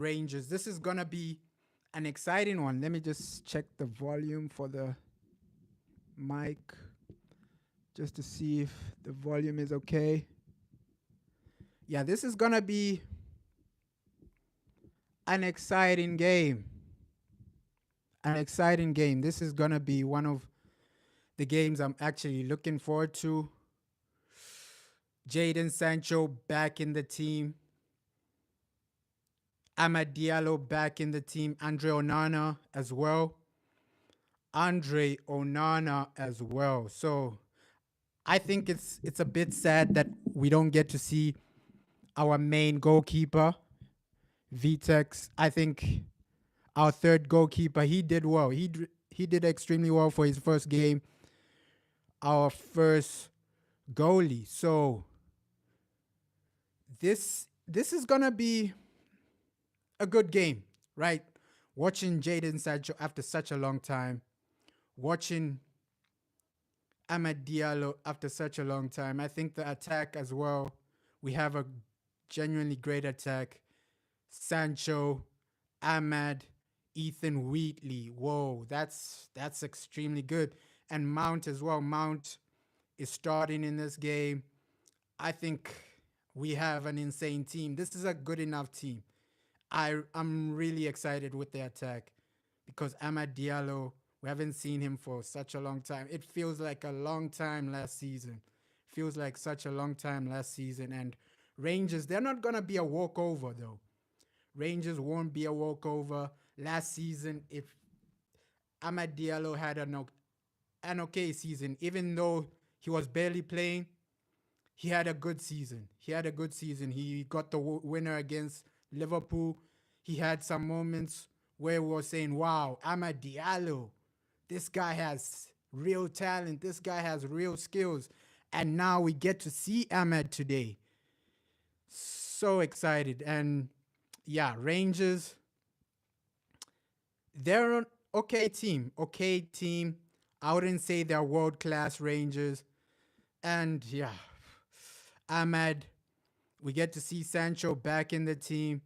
Rangers. This is gonna be an exciting one. Let me just check the volume for the mic just to see if the volume is okay. Yeah, this is gonna be an exciting game. An exciting game. This is gonna be one of the games I'm actually looking forward to. Jadon Sancho back in the team. Amad Diallo back in the team. Andre Onana as well. Andre Onana as well. So I think it's a bit sad that we don't get to see our main goalkeeper, Vitex. I think our third goalkeeper, he did well. He did extremely well for his first game. Our first goalie. So this is gonna be a good game, right? Watching Jadon Sancho after such a long time, watching Amad Diallo after such a long time. I think the attack as well. We have a genuinely great attack. Sancho, Ahmad, Ethan Wheatley. Whoa, that's extremely good. And Mount as well. Mount is starting in this game. I think we have an insane team. This is a good enough team. I'm really excited with the attack because Amad Diallo, we haven't seen him for such a long time. It feels like a long time last season. Feels like such a long time last season. And Rangers, they're not gonna be a walkover though. Rangers won't be a walkover. Last season, if Amad Diallo had an okay season, even though he was barely playing, he had a good season. He had a good season. He got the winner against Liverpool. He had some moments where we were saying, wow, Amad Diallo, this guy has real talent. This guy has real skills. And now we get to see Ahmad today. So excited. And yeah, Rangers, they're an okay team. Okay team. I wouldn't say they're world class Rangers. And yeah, Ahmad, we get to see Sancho back in the team.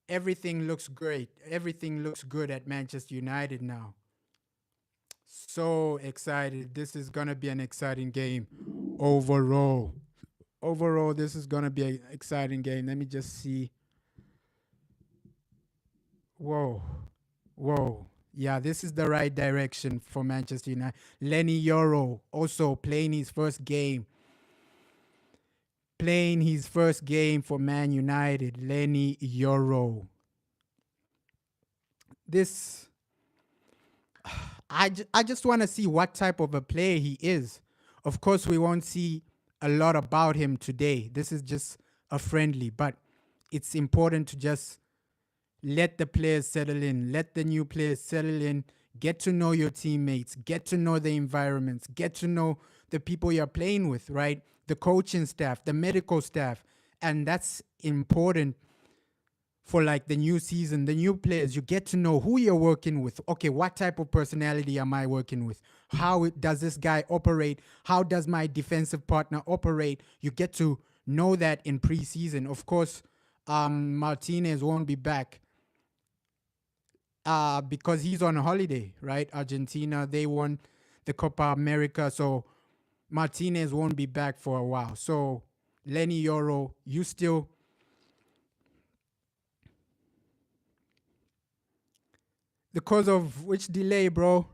Everything looks great. Everything looks good at Manchester United now. So excited. This is going to be an exciting game overall. Overall, this is going to be an exciting game. Let me just see. Whoa. Whoa. Yeah, this is the right direction for Manchester United. Lenny Yoro also playing his first game. Playing his first game for Man United. Lenny Yoro. This I just want to see what type of a player he is. Of course, we won't see a lot about him today. This is just a friendly, but it's important to just let the players settle in, let the new players settle in, get to know your teammates, get to know the environments, get to know the people you're playing with, right? The coaching staff, the medical staff. And that's important for like the new season, the new players. You get to know who you're working with. Okay, what type of personality am I working with? How does this guy operate? How does my defensive partner operate? You get to know that in preseason. Of course, Martinez won't be back because he's on a holiday, right? Argentina, they won the Copa America, so Martinez won't be back for a while. So Lenny Yoro, you still the cause of which delay, bro?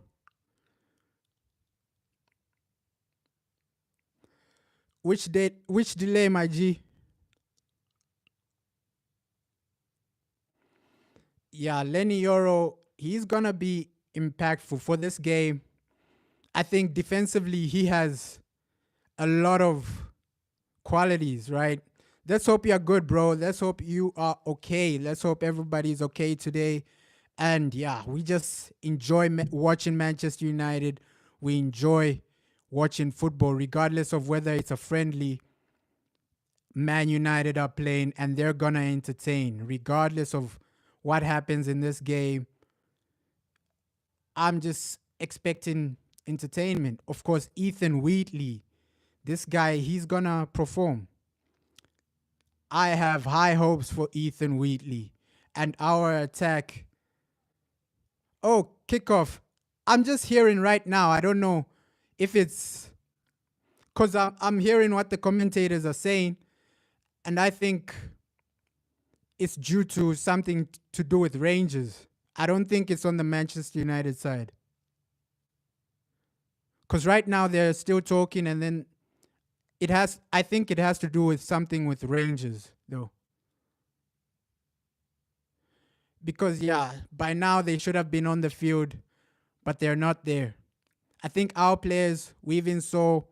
Which date? Which delay, my G? Yeah, Lenny Yoro, he's gonna be impactful for this game. I think defensively he has a lot of qualities, right? Let's hope you're good, bro. Let's hope you are okay. Let's hope everybody's okay today. And yeah, we just enjoy watching Manchester United. We enjoy watching football, regardless of whether it's a friendly. Man United are playing and they're going to entertain, regardless of what happens in this game. I'm just expecting entertainment. Of course, Ethan Wheatley, this guy, he's going to perform. I have high hopes for Ethan Wheatley. and our attack. Oh, kickoff. I'm just hearing right now. I don't know if it's because I'm hearing what the commentators are saying, and I think it's due to something to do with Rangers. I don't think it's on the Manchester United side. Because right now they're still talking, and then I think it has to do with something with Rangers, though. Because, yeah, by now they should have been on the field, but they're not there. I think our players, we even saw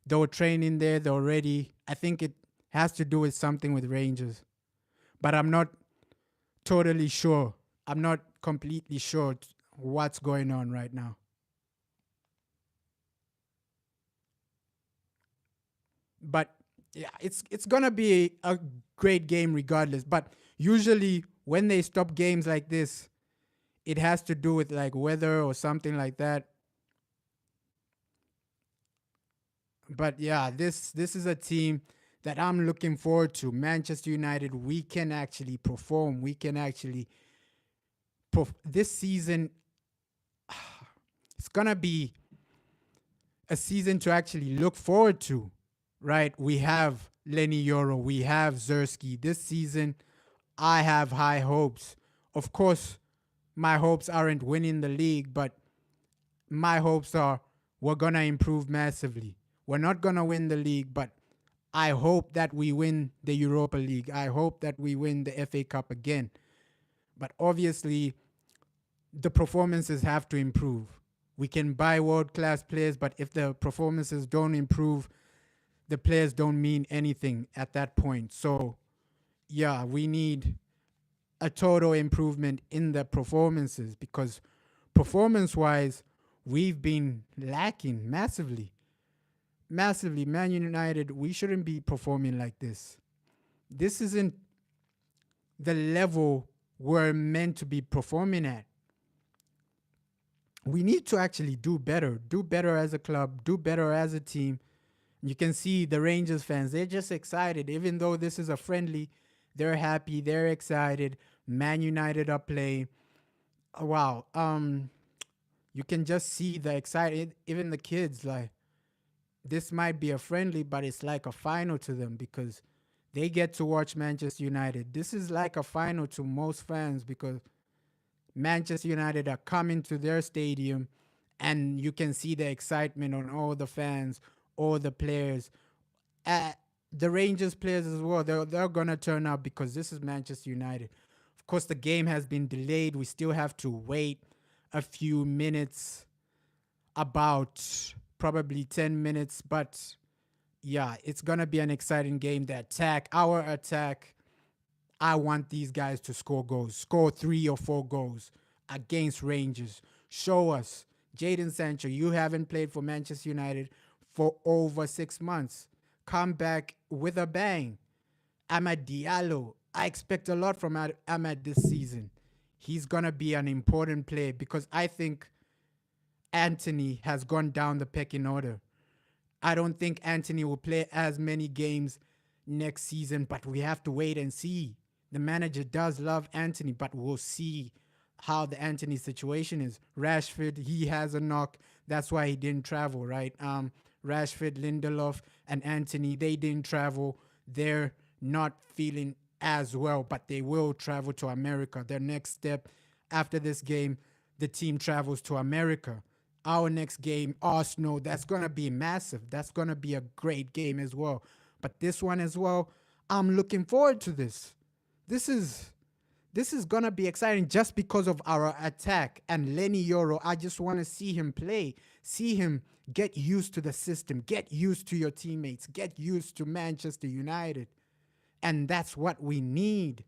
they were training there, they're ready. I think it has to do with something with Rangers. But I'm not totally sure. I'm not completely sure what's going on right now. But yeah, it's gonna be a great game regardless. But usually when they stop games like this, it has to do with like weather or something like that. But yeah, this is a team that I'm looking forward to. Manchester United, we can actually perform. We can actually this season it's gonna be a season to actually look forward to, right? We have Lenny Yoro, we have Zersky. This season, I have high hopes. Of course, my hopes aren't winning the league, but my hopes are we're gonna improve massively. We're not gonna win the league, but I hope that we win the Europa League. I hope that we win the FA Cup again. But obviously, the performances have to improve. We can buy world class players, but if the performances don't improve, the players don't mean anything at that point. So, yeah, we need a total improvement in the performances because performance wise, we've been lacking massively. Massively. Man United, we shouldn't be performing like this. This isn't the level we're meant to be performing at. We need to actually do better as a club, do better as a team. You can see the Rangers fans, they're just excited. Even though this is a friendly, they're happy, they're excited. Man United are playing. Wow. You can just see the excitement. Even the kids, like, this might be a friendly, but it's like a final to them because they get to watch Manchester United. This is like a final to most fans because Manchester United are coming to their stadium and you can see the excitement on all the fans, all the players. The Rangers players as well, they're going to turn up because this is Manchester United. Of course, the game has been delayed. We still have to wait a few minutes, about probably 10 minutes. But yeah, it's going to be an exciting game. Our attack, I want these guys to score goals, score 3 or 4 goals against Rangers. Show us. Jadon Sancho, you haven't played for Manchester United for over 6 months. Come back with a bang. Amad Diallo, I expect a lot from Amad this season. He's going to be an important player because I think Anthony has gone down the pecking order. I don't think Anthony will play as many games next season, but we have to wait and see. The manager does love Anthony, but we'll see how the Anthony situation is. Rashford, he has a knock. That's why he didn't travel, right? Rashford, Lindelof, and Anthony, they didn't travel. They're not feeling as well, but they will travel to America. Their next step after this game, the team travels to America. Our next game, Arsenal, that's going to be massive. That's going to be a great game as well. But this one as well, I'm looking forward to this. This is going to be exciting just because of our attack. And Lenny Yoro, I just want to see him play, see him get used to the system, get used to your teammates, get used to Manchester United. And that's what we need.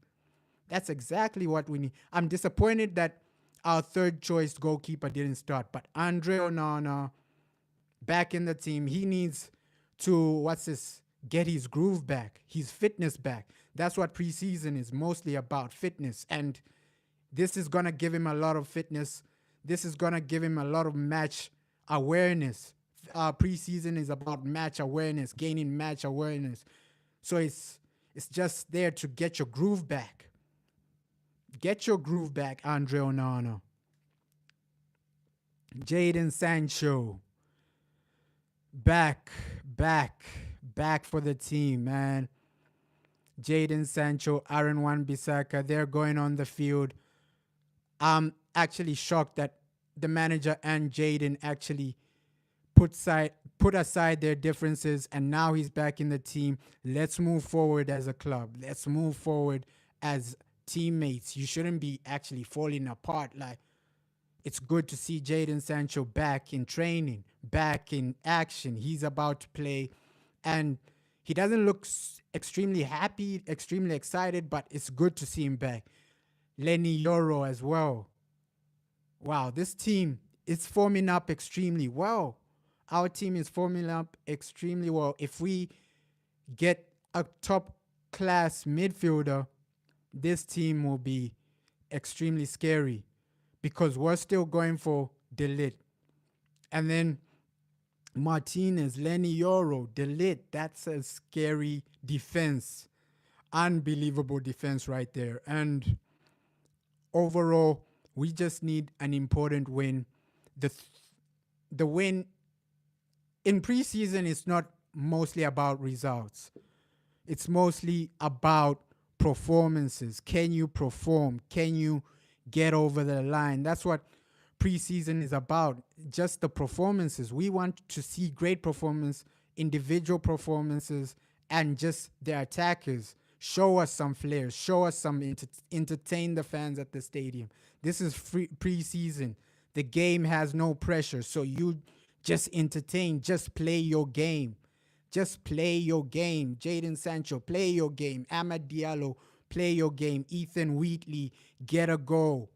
That's exactly what we need. I'm disappointed that our third choice goalkeeper didn't start, but Andre Onana back in the team, he needs to, get his groove back, his fitness back. That's what preseason is mostly about, fitness. And this is going to give him a lot of fitness. This is going to give him a lot of match awareness. Preseason is about match awareness, gaining match awareness. So it's just there to get your groove back. Get your groove back, Andre Onana. Jadon Sancho. Back, back, back for the team, man. Jadon Sancho, Aaron Wan-Bissaka, they're going on the field. I'm actually shocked that the manager and Jadon actually put aside their differences, and now he's back in the team. Let's move forward as a club. Let's move forward as teammates. You shouldn't be actually falling apart. Like, it's good to see Jadon Sancho back in training, back in action. He's about to play, and he doesn't look extremely happy, extremely excited, but it's good to see him back. Lenny Yoro as well. Wow, this team is forming up extremely well. Our team is forming up extremely well. If we get a top class midfielder, this team will be extremely scary because we're still going for Delit. And then Martinez, Lenny Yoro, Delit. That's a scary defense. Unbelievable defense right there. And overall, we just need an important win. The win in preseason is not mostly about results. It's mostly about performances. Can you perform? Can you get over the line? That's what preseason is about. Just the performances. We want to see great performance, individual performances, and just the attackers. Show us some flair. Show us some entertain the fans at the stadium. This is preseason. The game has no pressure, so you just entertain. Just play your game. Just play your game. Jadon Sancho, play your game. Amad Diallo, play your game. Ethan Wheatley, get a goal.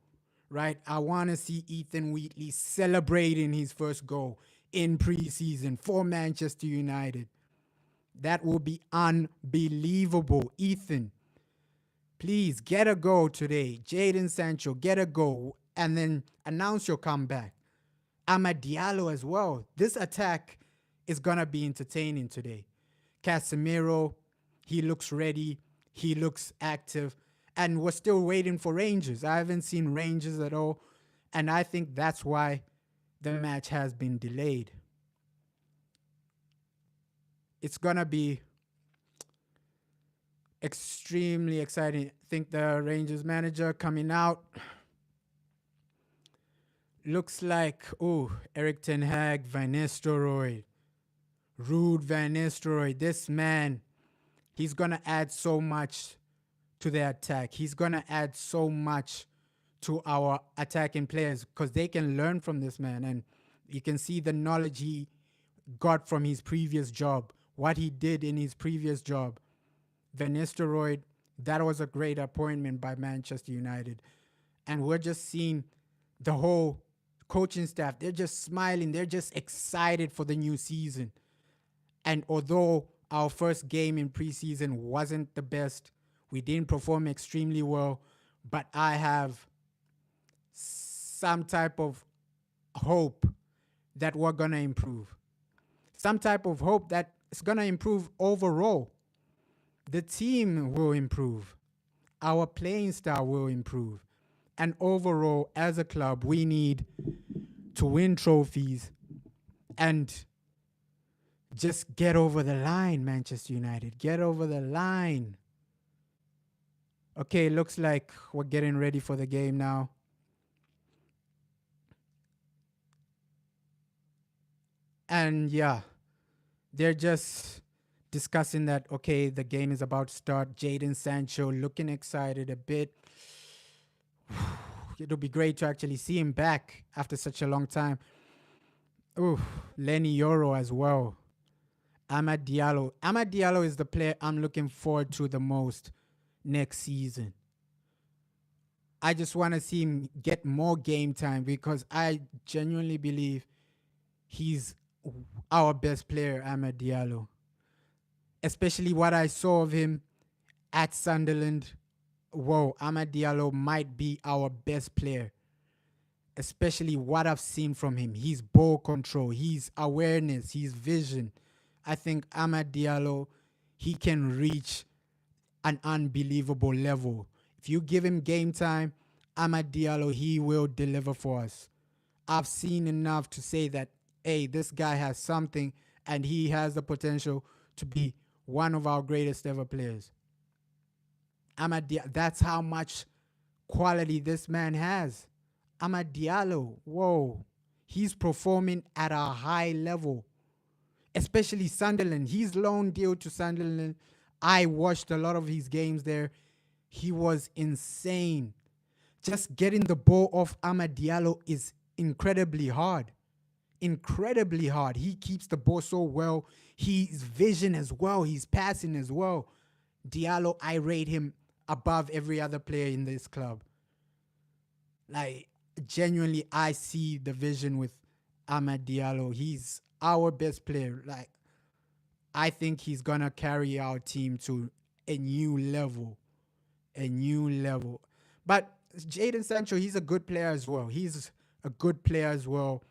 Right? I want to see Ethan Wheatley celebrating his first goal in preseason for Manchester United. That will be unbelievable. Ethan, please get a goal today. Jadon Sancho, get a goal. And then announce your comeback. Amad Diallo as well. This attack is going to be entertaining today. Casemiro, he looks ready. He looks active. And we're still waiting for Rangers. I haven't seen Rangers at all. And I think that's why the match has been delayed. It's going to be extremely exciting. I think the Rangers manager coming out looks like, Eric Ten Hag, Van Nistelrooy, Ruud Van Nistelrooy. This man, he's going to add so much to the attack. He's going to add so much to our attacking players because they can learn from this man. And you can see the knowledge he got from his previous job, what he did in his previous job. Van Nistelrooy, that was a great appointment by Manchester United. And we're just seeing the whole coaching staff. They're just smiling. They're just excited for the new season. And although our first game in preseason wasn't the best, we didn't perform extremely well, but I have some type of hope that we're going to improve. Some type of hope that it's going to improve overall. The team will improve. Our playing style will improve. And overall, as a club, we need to win trophies and just get over the line, Manchester United. Get over the line. Okay, looks like we're getting ready for the game now. And yeah, they're just discussing that, okay, the game is about to start. Jadon Sancho looking excited a bit. It'll be great to actually see him back after such a long time. Lenny Yoro as well. Amad Diallo. Amad Diallo is the player I'm looking forward to the most next season. I just want to see him get more game time because I genuinely believe he's our best player, Amad Diallo. Especially what I saw of him at Sunderland. Whoa, Amad Diallo might be our best player. Especially what I've seen from him. His ball control, his awareness, his vision. I think Amad Diallo, he can reach an unbelievable level. If you give him game time, Amad Diallo, he will deliver for us. I've seen enough to say that, hey, this guy has something and he has the potential to be one of our greatest ever players. Amad Diallo, that's how much quality this man has. Amad Diallo, whoa, he's performing at a high level, especially Sunderland. He's loan deal to Sunderland. I watched a lot of his games there. He was insane. Just getting the ball off Amad Diallo is incredibly hard. Incredibly hard. He keeps the ball so well. His vision as well. He's passing as well. Diallo, I rate him above every other player in this club. Like, genuinely, I see the vision with Amad Diallo. He's our best player. Like, I think he's going to carry our team to a new level. A new level. But Jadon Sancho, he's a good player as well. He's a good player as well.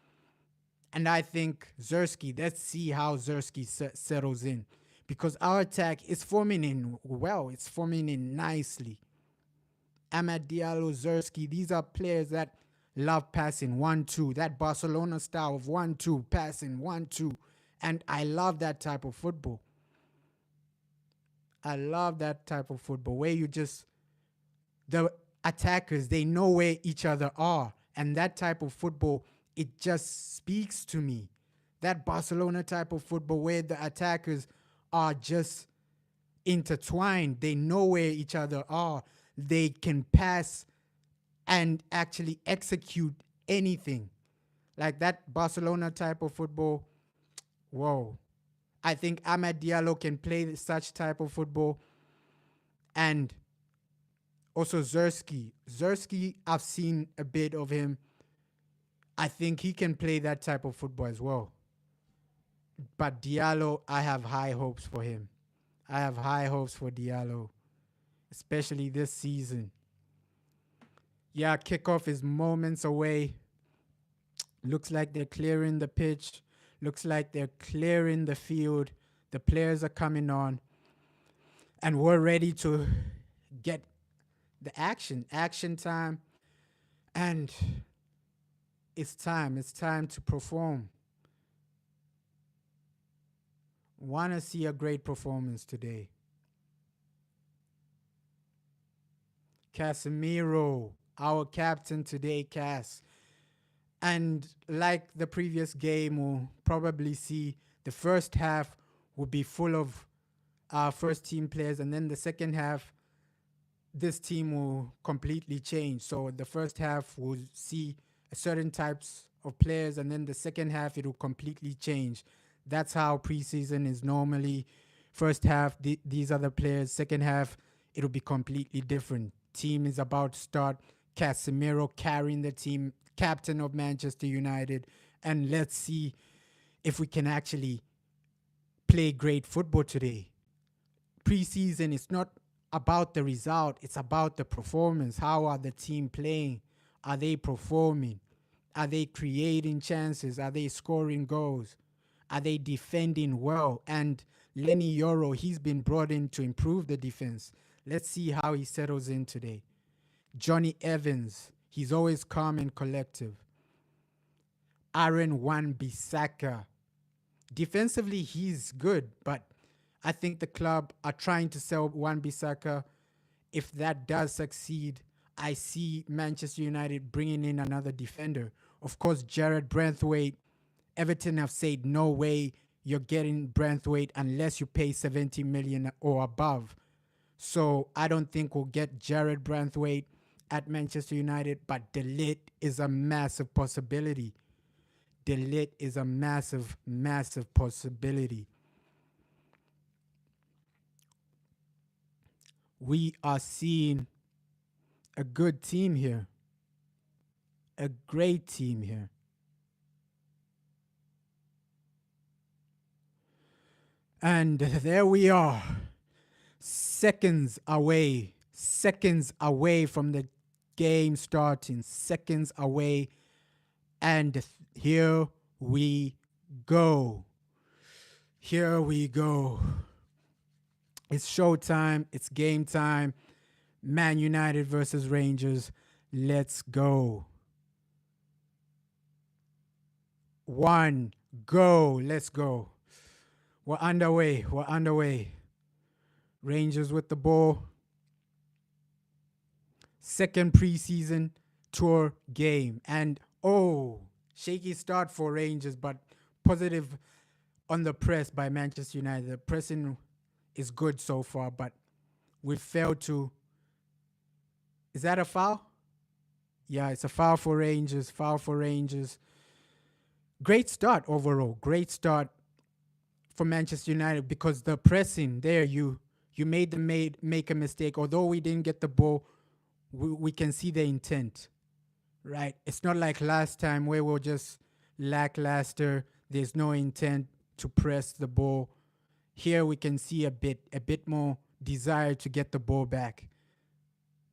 And I think Zerski, let's see how Zerski settles in. Because our attack is forming in well. It's forming in nicely. Amad Diallo, Zerski, these are players that love passing 1-2. That Barcelona style of 1-2, passing 1-2. And I love that type of football. I love that type of football where you just, the attackers, they know where each other are. And that type of football, it just speaks to me. That Barcelona type of football where the attackers are just intertwined. They know where each other are. They can pass and actually execute anything. Like that Barcelona type of football, whoa. I think Amad Diallo can play such type of football. And also Zerski. Zerski, I've seen a bit of him. I think he can play that type of football as well. But Diallo, I have high hopes for him. I have high hopes for Diallo, especially this season. Yeah, kickoff is moments away. Looks like they're clearing the pitch. Looks like they're clearing the field. The players are coming on. And we're ready to get the action time. And it's time to perform. Want to see a great performance today. Casemiro, our captain today, Cass. And like the previous game, we'll probably see the first half will be full of our first team players, and then the second half, this team will completely change. So the first half will see certain types of players, and then the second half it will completely change. That's how preseason is normally. First half, these are the players. Second half, it'll be completely different. Team is about to start. Casemiro carrying the team, captain of Manchester United. And let's see if we can actually play great football today. Preseason is not about the result. It's about the performance. How are the team playing? Are they performing? Are they creating chances? Are they scoring goals? Are they defending well? And Lenny Yoro, he's been brought in to improve the defense. Let's see how he settles in today. Johnny Evans, he's always calm and collective. Aaron Wan-Bissaka, defensively he's good, but I think the club are trying to sell Wan-Bissaka. If that does succeed, I see Manchester United bringing in another defender. Of course, Jared Branthwaite, Everton have said, no way you're getting Branthwaite unless you pay 70 million or above. So I don't think we'll get Jared Branthwaite at Manchester United, but De Ligt is a massive possibility. De Ligt is a massive, massive possibility. We are seeing a good team here. A great team here. And there we are, seconds away from the game starting, seconds away. And here we go. Here we go. It's showtime. It's game time. Man United versus Rangers. Let's go. One, go. Let's go. We're underway. We're underway. Rangers with the ball. Second preseason tour game. And shaky start for Rangers, but positive on the press by Manchester United. The pressing is good so far, but we failed to. Is that a foul? Yeah, it's a foul for Rangers. Foul for Rangers. Great start overall. Great start for Manchester United because the pressing there, you made them make a mistake. Although we didn't get the ball, we can see the intent, right? It's not like last time where we're just lackluster. There's no intent to press the ball. Here we can see a bit more desire to get the ball back.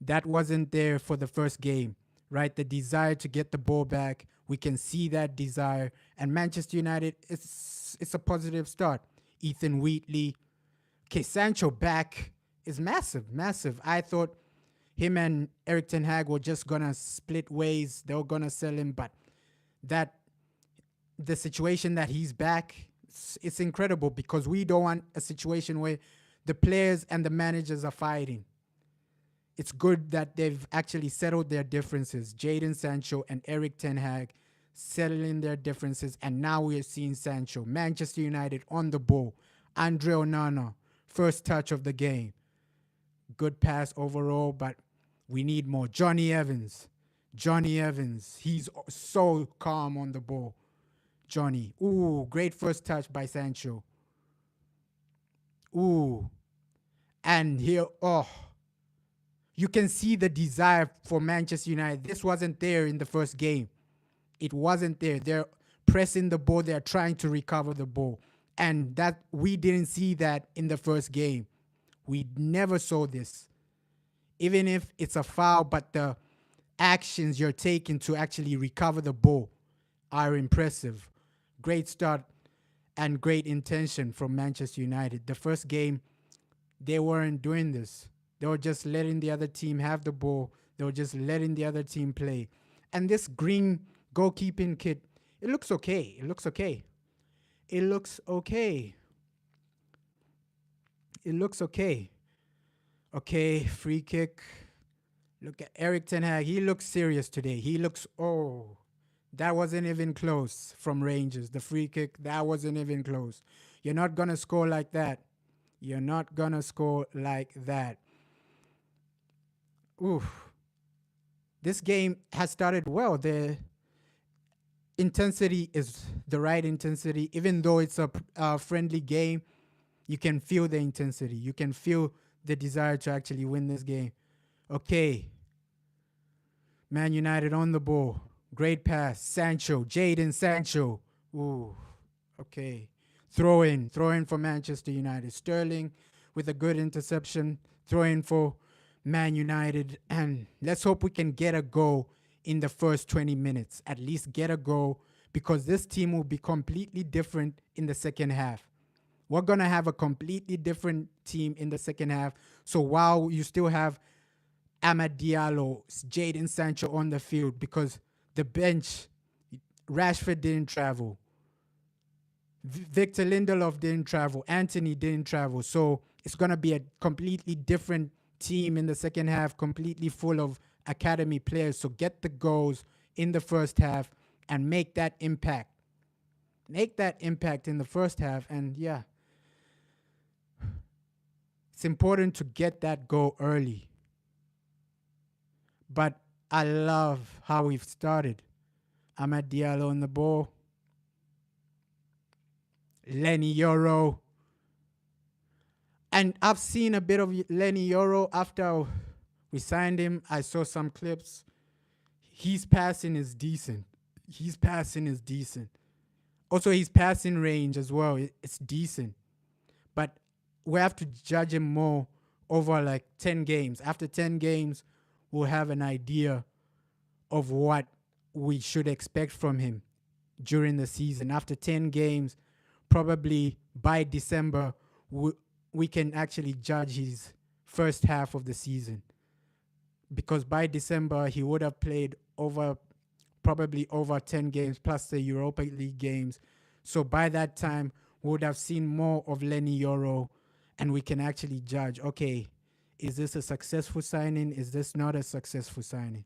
That wasn't there for the first game, right? The desire to get the ball back. We can see that desire. And Manchester United, it's a positive start. Ethan Wheatley. Okay, Sancho back is massive, massive. I thought him and Eric Ten Hag were just going to split ways. They were going to sell him. But the situation that he's back, it's incredible because we don't want a situation where the players and the managers are fighting. It's good that they've actually settled their differences. Jadon Sancho and Eric Ten Hag settling their differences. And now we're seeing Sancho. Manchester United on the ball. Andre Onana, first touch of the game. Good pass overall, but we need more. Johnny Evans. He's so calm on the ball. Johnny. Ooh, great first touch by Sancho. Ooh. And here, you can see the desire for Manchester United. This wasn't there in the first game. It wasn't there. They're pressing the ball. They're trying to recover the ball. And that we didn't see that in the first game. We never saw this. Even if it's a foul, but the actions you're taking to actually recover the ball are impressive. Great start and great intention from Manchester United. The first game, they weren't doing this. They were just letting the other team have the ball. They were just letting the other team play. And this green goalkeeping kit, it looks okay. Okay, free kick. Look at Eric Ten Hag. He looks serious today. That wasn't even close from Rangers. The free kick, that wasn't even close. You're not going to score like that. Oof. This game has started well. The intensity is the right intensity. Even though it's a friendly game, you can feel the intensity. You can feel the desire to actually win this game. Okay. Man United on the ball. Great pass. Sancho. Jadon Sancho. Ooh. Okay. Throw in for Manchester United. Sterling with a good interception. Throw in for Man United. And let's hope we can get a goal in the first 20 minutes. At least get a goal, because this team will be completely different in the second half. We're going to have a completely different team in the second half. So while you still have Amad Diallo, Jadon Sancho on the field, because the bench, Rashford didn't travel. Victor Lindelof didn't travel. Anthony didn't travel. So it's going to be a completely different team in the second half, completely full of academy players. So get the goals in the first half and make that impact. Make that impact in the first half. And yeah, it's important to get that goal early. But I love how we've started. Amad Diallo on the ball. Lenny Yoro. And I've seen a bit of Lenny Yoro after we signed him. I saw some clips. His passing is decent. Also, his passing range as well, it's decent. But we have to judge him more over like 10 games. After 10 games, we'll have an idea of what we should expect from him during the season. After 10 games, probably by December, we can actually judge his first half of the season. because by December he would have played probably over 10 games plus the Europa League games. So by that time, we would have seen more of Lenny Yoro, and we can actually judge, okay, is this a successful signing? Is this not a successful signing?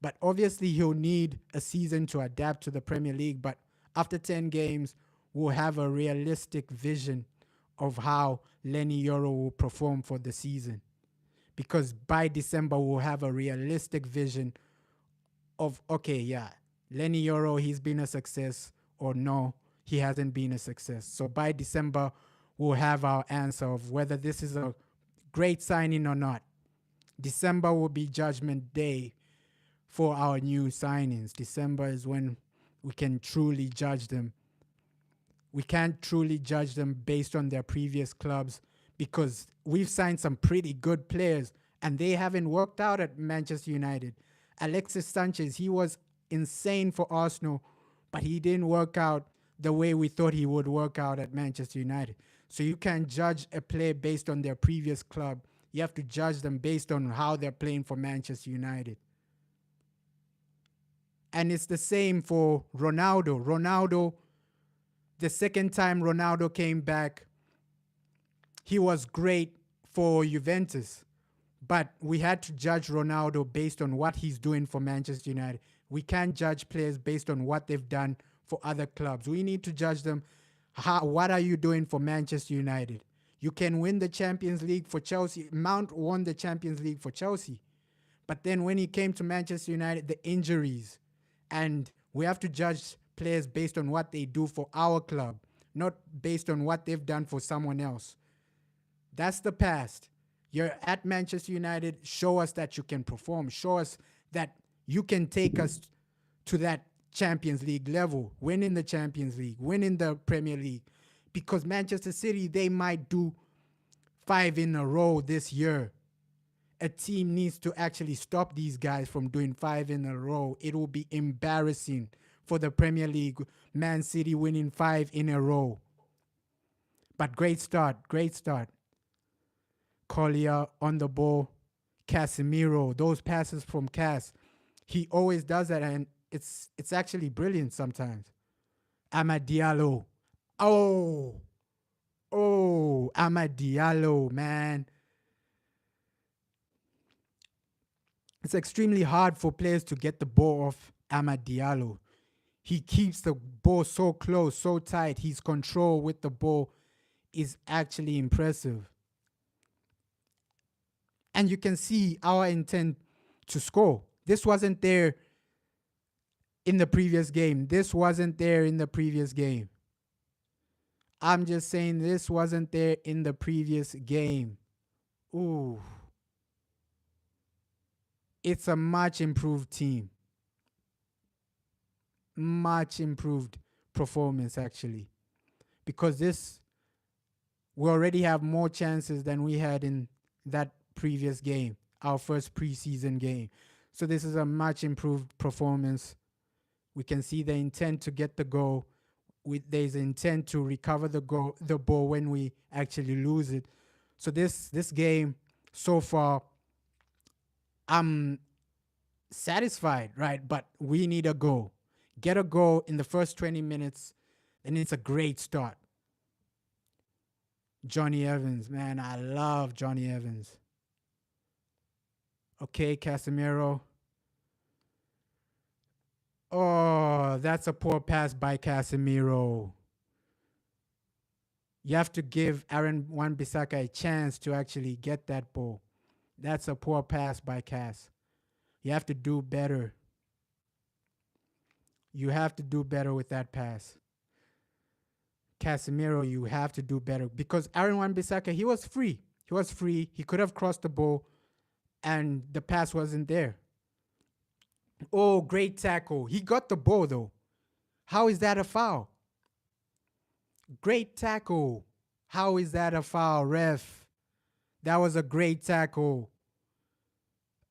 But obviously, he'll need a season to adapt to the Premier League. But after 10 games, we'll have a realistic vision of how Lenny Yoro will perform for the season. Because by December, we'll have a realistic vision of, okay, yeah, Lenny Yoro, he's been a success, or no, he hasn't been a success. So by December, we'll have our answer of whether this is a great signing or not. December will be judgment day for our new signings. December is when we can truly judge them. We can't truly judge them based on their previous clubs because we've signed some pretty good players and they haven't worked out at Manchester United. Alexis Sanchez, he was insane for Arsenal, but he didn't work out the way we thought he would work out at Manchester United. So you can't judge a player based on their previous club. You have to judge them based on how they're playing for Manchester United. And it's the same for Ronaldo. Ronaldo, the second time Ronaldo came back, he was great for Juventus. But we had to judge Ronaldo based on what he's doing for Manchester United. We can't judge players based on what they've done for other clubs. We need to judge them. What are you doing for Manchester United? You can win the Champions League for Chelsea. Mount won the Champions League for Chelsea. But then when he came to Manchester United, the injuries. And we have to judge players based on what they do for our club, not based on what they've done for someone else. That's the past. You're at Manchester United. Show us that you can perform. Show us that you can take us to that Champions League level, winning the Champions League, winning the Premier League. Because Manchester City, they might do 5 in a row this year. A team needs to actually stop these guys from doing 5 in a row. It will be embarrassing for the Premier League. Man City winning 5 in a row. But great start. Collier on the ball. Casemiro, those passes from Cas. He always does that, and it's actually brilliant sometimes. Amad Diallo. Oh, Amad Diallo, man. It's extremely hard for players to get the ball off Amad Diallo. He keeps the ball so close, so tight. His control with the ball is actually impressive. And you can see our intent to score. This wasn't there in the previous game. I'm just saying this wasn't there in the previous game. Ooh. It's a much improved team. Much improved performance, actually. Because we already have more chances than we had in that previous game, our first preseason game. So this is a much improved performance. We can see the intent to get the goal. There's intent to recover the ball when we actually lose it. So this game so far, I'm satisfied, right? But we need a goal. Get a goal in the first 20 minutes, and it's a great start. Johnny Evans, man, I love Johnny Evans. Okay, Casemiro. Oh, that's a poor pass by Casemiro. You have to give Aaron Wan-Bissaka a chance to actually get that ball. That's a poor pass by Cas. You have to do better. You have to do better with that pass. Casemiro, you have to do better. Because Aaron Wan-Bissaka, he was free. He could have crossed the ball, and the pass wasn't there. Oh, great tackle. He got the ball, though. How is that a foul? Great tackle. How is that a foul, ref? That was a great tackle.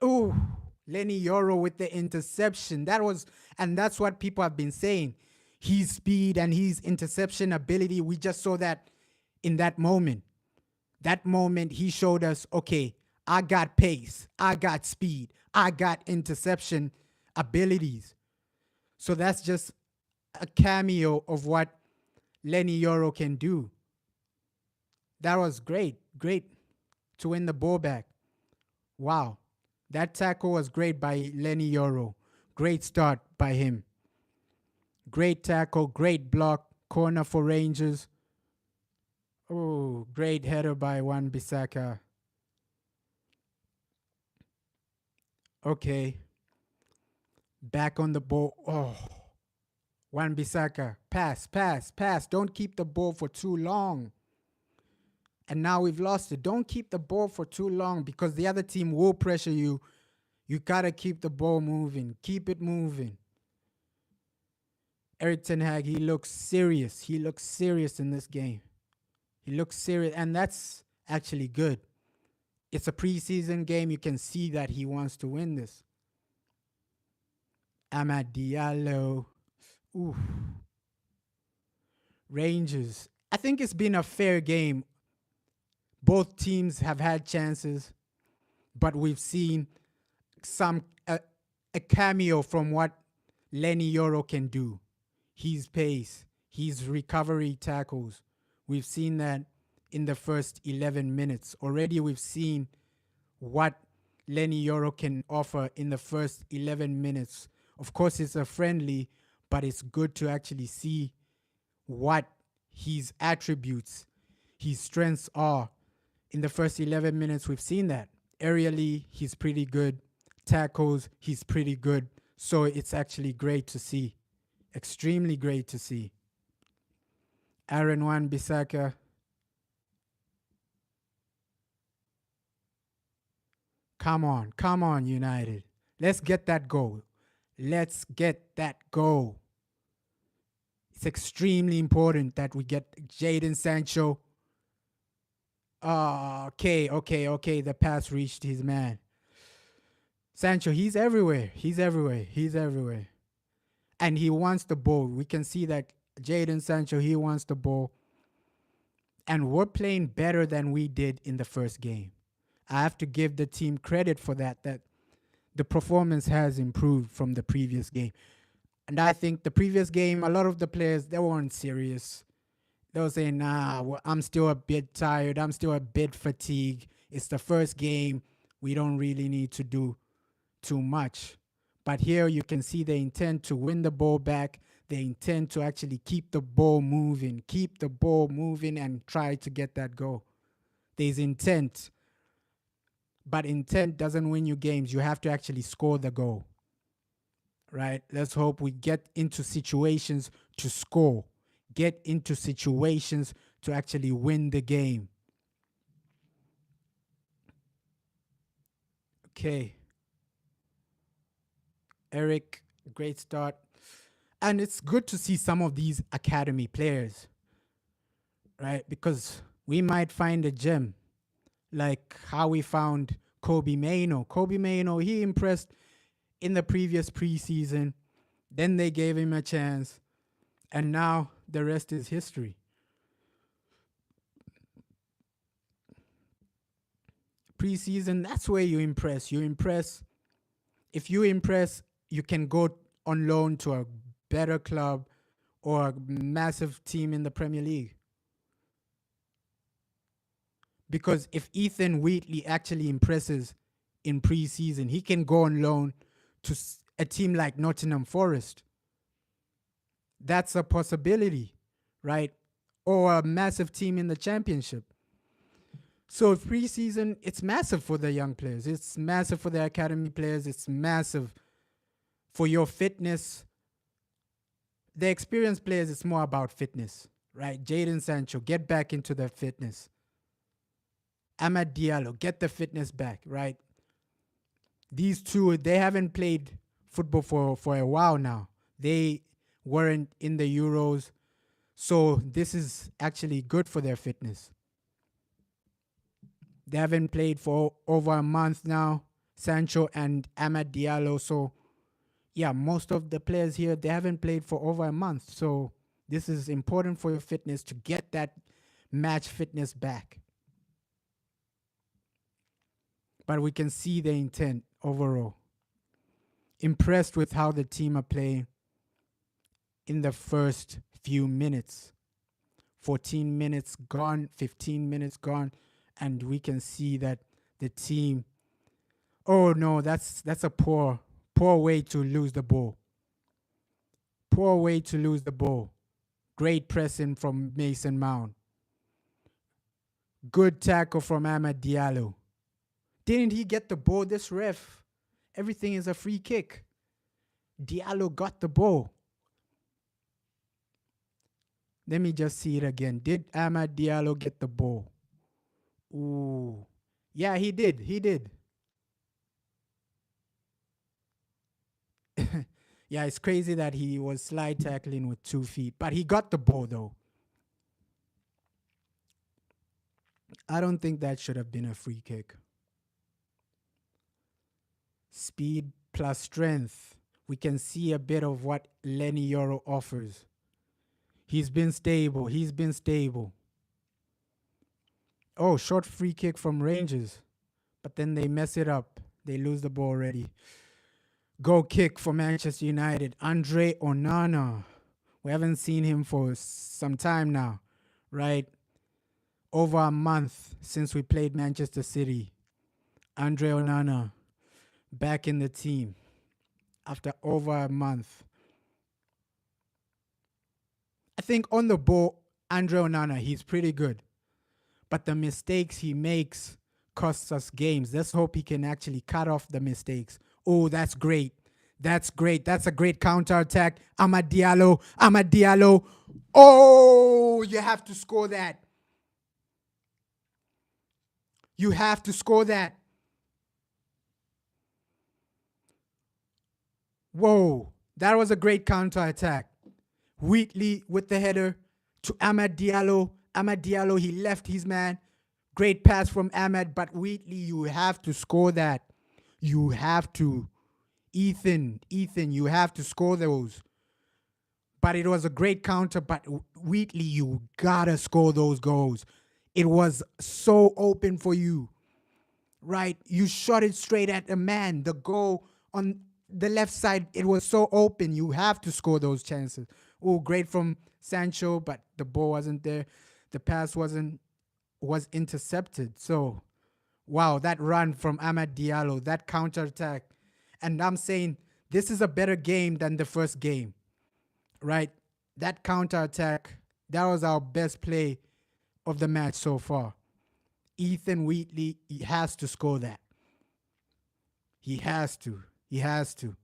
Ooh, Lenny Yoro with the interception. And that's what people have been saying. His speed and his interception ability, we just saw that in that moment. That moment, he showed us, okay, I got pace. I got speed. I got interception abilities. So that's just a cameo of what Lenny Yoro can do. That was great. Great to win the ball back. Wow. That tackle was great by Lenny Yoro. Great start by him. Great tackle, great block, corner for Rangers. Oh, great header by Wan Bissaka. Okay. Back on the ball. Oh, Wan Bissaka. Pass, pass, pass. Don't keep the ball for too long. And now we've lost it. Don't keep the ball for too long because the other team will pressure you. You got to keep the ball moving. Keep it moving. Eric Ten Hag, he looks serious. He looks serious in this game. He looks serious, and that's actually good. It's a preseason game. You can see that he wants to win this. Amad Diallo. Ooh. Rangers. I think it's been a fair game. Both teams have had chances, but we've seen a cameo from what Lenny Yoro can do. His pace, his recovery tackles. We've seen that in the first 11 minutes. Already we've seen what Lenny Yoro can offer in the first 11 minutes. Of course, it's a friendly, but it's good to actually see what his attributes, his strengths are. In the first 11 minutes, we've seen that. Aerially, he's pretty good. Tackles, he's pretty good. So it's actually great to see. Extremely great to see. Aaron Wan-Bissaka. Come on, United. Let's get that goal. Let's get that goal. It's extremely important that we get Jadon Sancho. Okay. The pass reached his man. Sancho, he's everywhere. And he wants the ball. We can see that Jadon Sancho, he wants the ball. And we're playing better than we did in the first game. I have to give the team credit for that the performance has improved from the previous game. And I think the previous game, a lot of the players, they weren't serious. They were saying, I'm still a bit tired. I'm still a bit fatigued. It's the first game. We don't really need to do too much. But here you can see they intend to win the ball back. They intend to actually keep the ball moving and try to get that goal. There's intent. But intent doesn't win you games. You have to actually score the goal. Right? Let's hope we get into situations to score. Get into situations to actually win the game. Okay. Eric, great start. And it's good to see some of these academy players, right? Because we might find a gem, like how we found Kobe Maino. Kobe Maino, he impressed in the previous preseason. Then they gave him a chance. And now the rest is history. Preseason, that's where you impress. If you impress, you can go on loan to a better club or a massive team in the Premier League. Because if Ethan Wheatley actually impresses in preseason, he can go on loan to a team like Nottingham Forest. That's a possibility, right? Or a massive team in the Championship. So preseason, it's massive for the young players. It's massive for the academy players. It's massive for your fitness. The experienced players, it's more about fitness, right? Jadon Sancho, get back into the fitness. Amad Diallo, get the fitness back, right? These two, they haven't played football for a while now. They weren't in the Euros. So this is actually good for their fitness. They haven't played for over a month now, Sancho and Amad Diallo. So, yeah, most of the players here, they haven't played for over a month. So this is important for your fitness to get that match fitness back. but we can see the intent overall. Impressed with how the team are playing in the first few minutes. 14 minutes gone, 15 minutes gone, and we can see that the team. Oh no, that's a poor way to lose the ball. Poor way to lose the ball. Great pressing from Mason Mount. Good tackle from Amad Diallo. Didn't he get the ball? This ref, everything is a free kick. Diallo got the ball. Let me just see it again. Did Amad Diallo get the ball? Ooh. Yeah, he did. He did. Yeah, it's crazy that he was slide tackling with 2 feet, but he got the ball though. I don't think that should have been a free kick. Speed plus strength. We can see a bit of what Lenny Yoro offers. He's been stable. He's been stable. Oh, short free kick from Rangers. But then they mess it up. They lose the ball already. Goal kick for Manchester United. Andre Onana. We haven't seen him for some time now, right? Over a month since we played Manchester City. Andre Onana back in the team after over a month. I think on the ball, Andre Onana, he's pretty good. But the mistakes he makes costs us games. Let's hope he can actually cut off the mistakes. Oh, that's great. That's great. That's a great counterattack. Amad Diallo. Amad Diallo. Oh, you have to score that. You have to score that. Whoa, that was a great counterattack. Wheatley with the header to Amad Diallo. Amad Diallo, he left his man. Great pass from Amad, but Wheatley, you have to score that. You have to. Ethan, you have to score those. But it was a great counter, but Wheatley, you gotta score those goals. It was so open for you, right? You shot it straight at a man. The goal on the left side, it was so open. You have to score those chances. Oh, great from Sancho, but the ball wasn't there. The pass was intercepted. So, wow, that run from Amad Diallo, that counterattack. And I'm saying this is a better game than the first game, right? That counterattack, that was our best play of the match so far. Ethan Wheatley, he has to score that. He has to. He has to,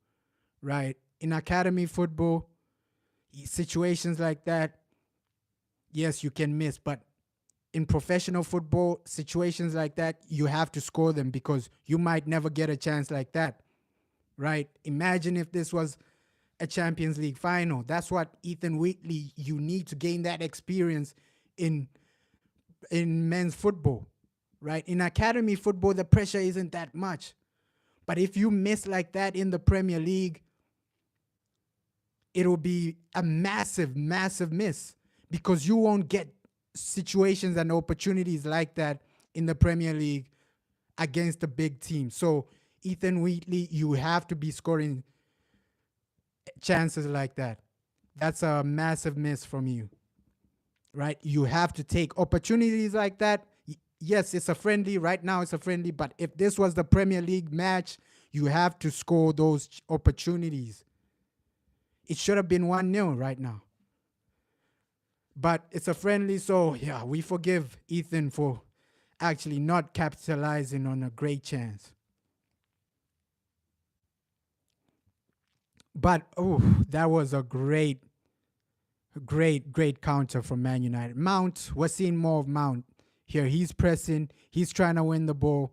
right? In academy football, situations like that, yes, you can miss. But in professional football, situations like that, you have to score them because you might never get a chance like that, right? Imagine if this was a Champions League final. That's what Ethan Wheatley, you need to gain that experience in men's football, right? In academy football, the pressure isn't that much. But if you miss like that in the Premier League, it'll be a massive, massive miss because you won't get situations and opportunities like that in the Premier League against the big team. So, Ethan Wheatley, you have to be scoring chances like that. That's a massive miss from you, right? You have to take opportunities like that. Yes, it's a friendly. Right now, it's a friendly. But if this was the Premier League match, you have to score those opportunities. It should have been 1-0 right now. But it's a friendly, so yeah, we forgive Ethan for actually not capitalizing on a great chance. But, oh, that was a great counter from Man United. Mount, we're seeing more of Mount here. He's pressing. He's trying to win the ball.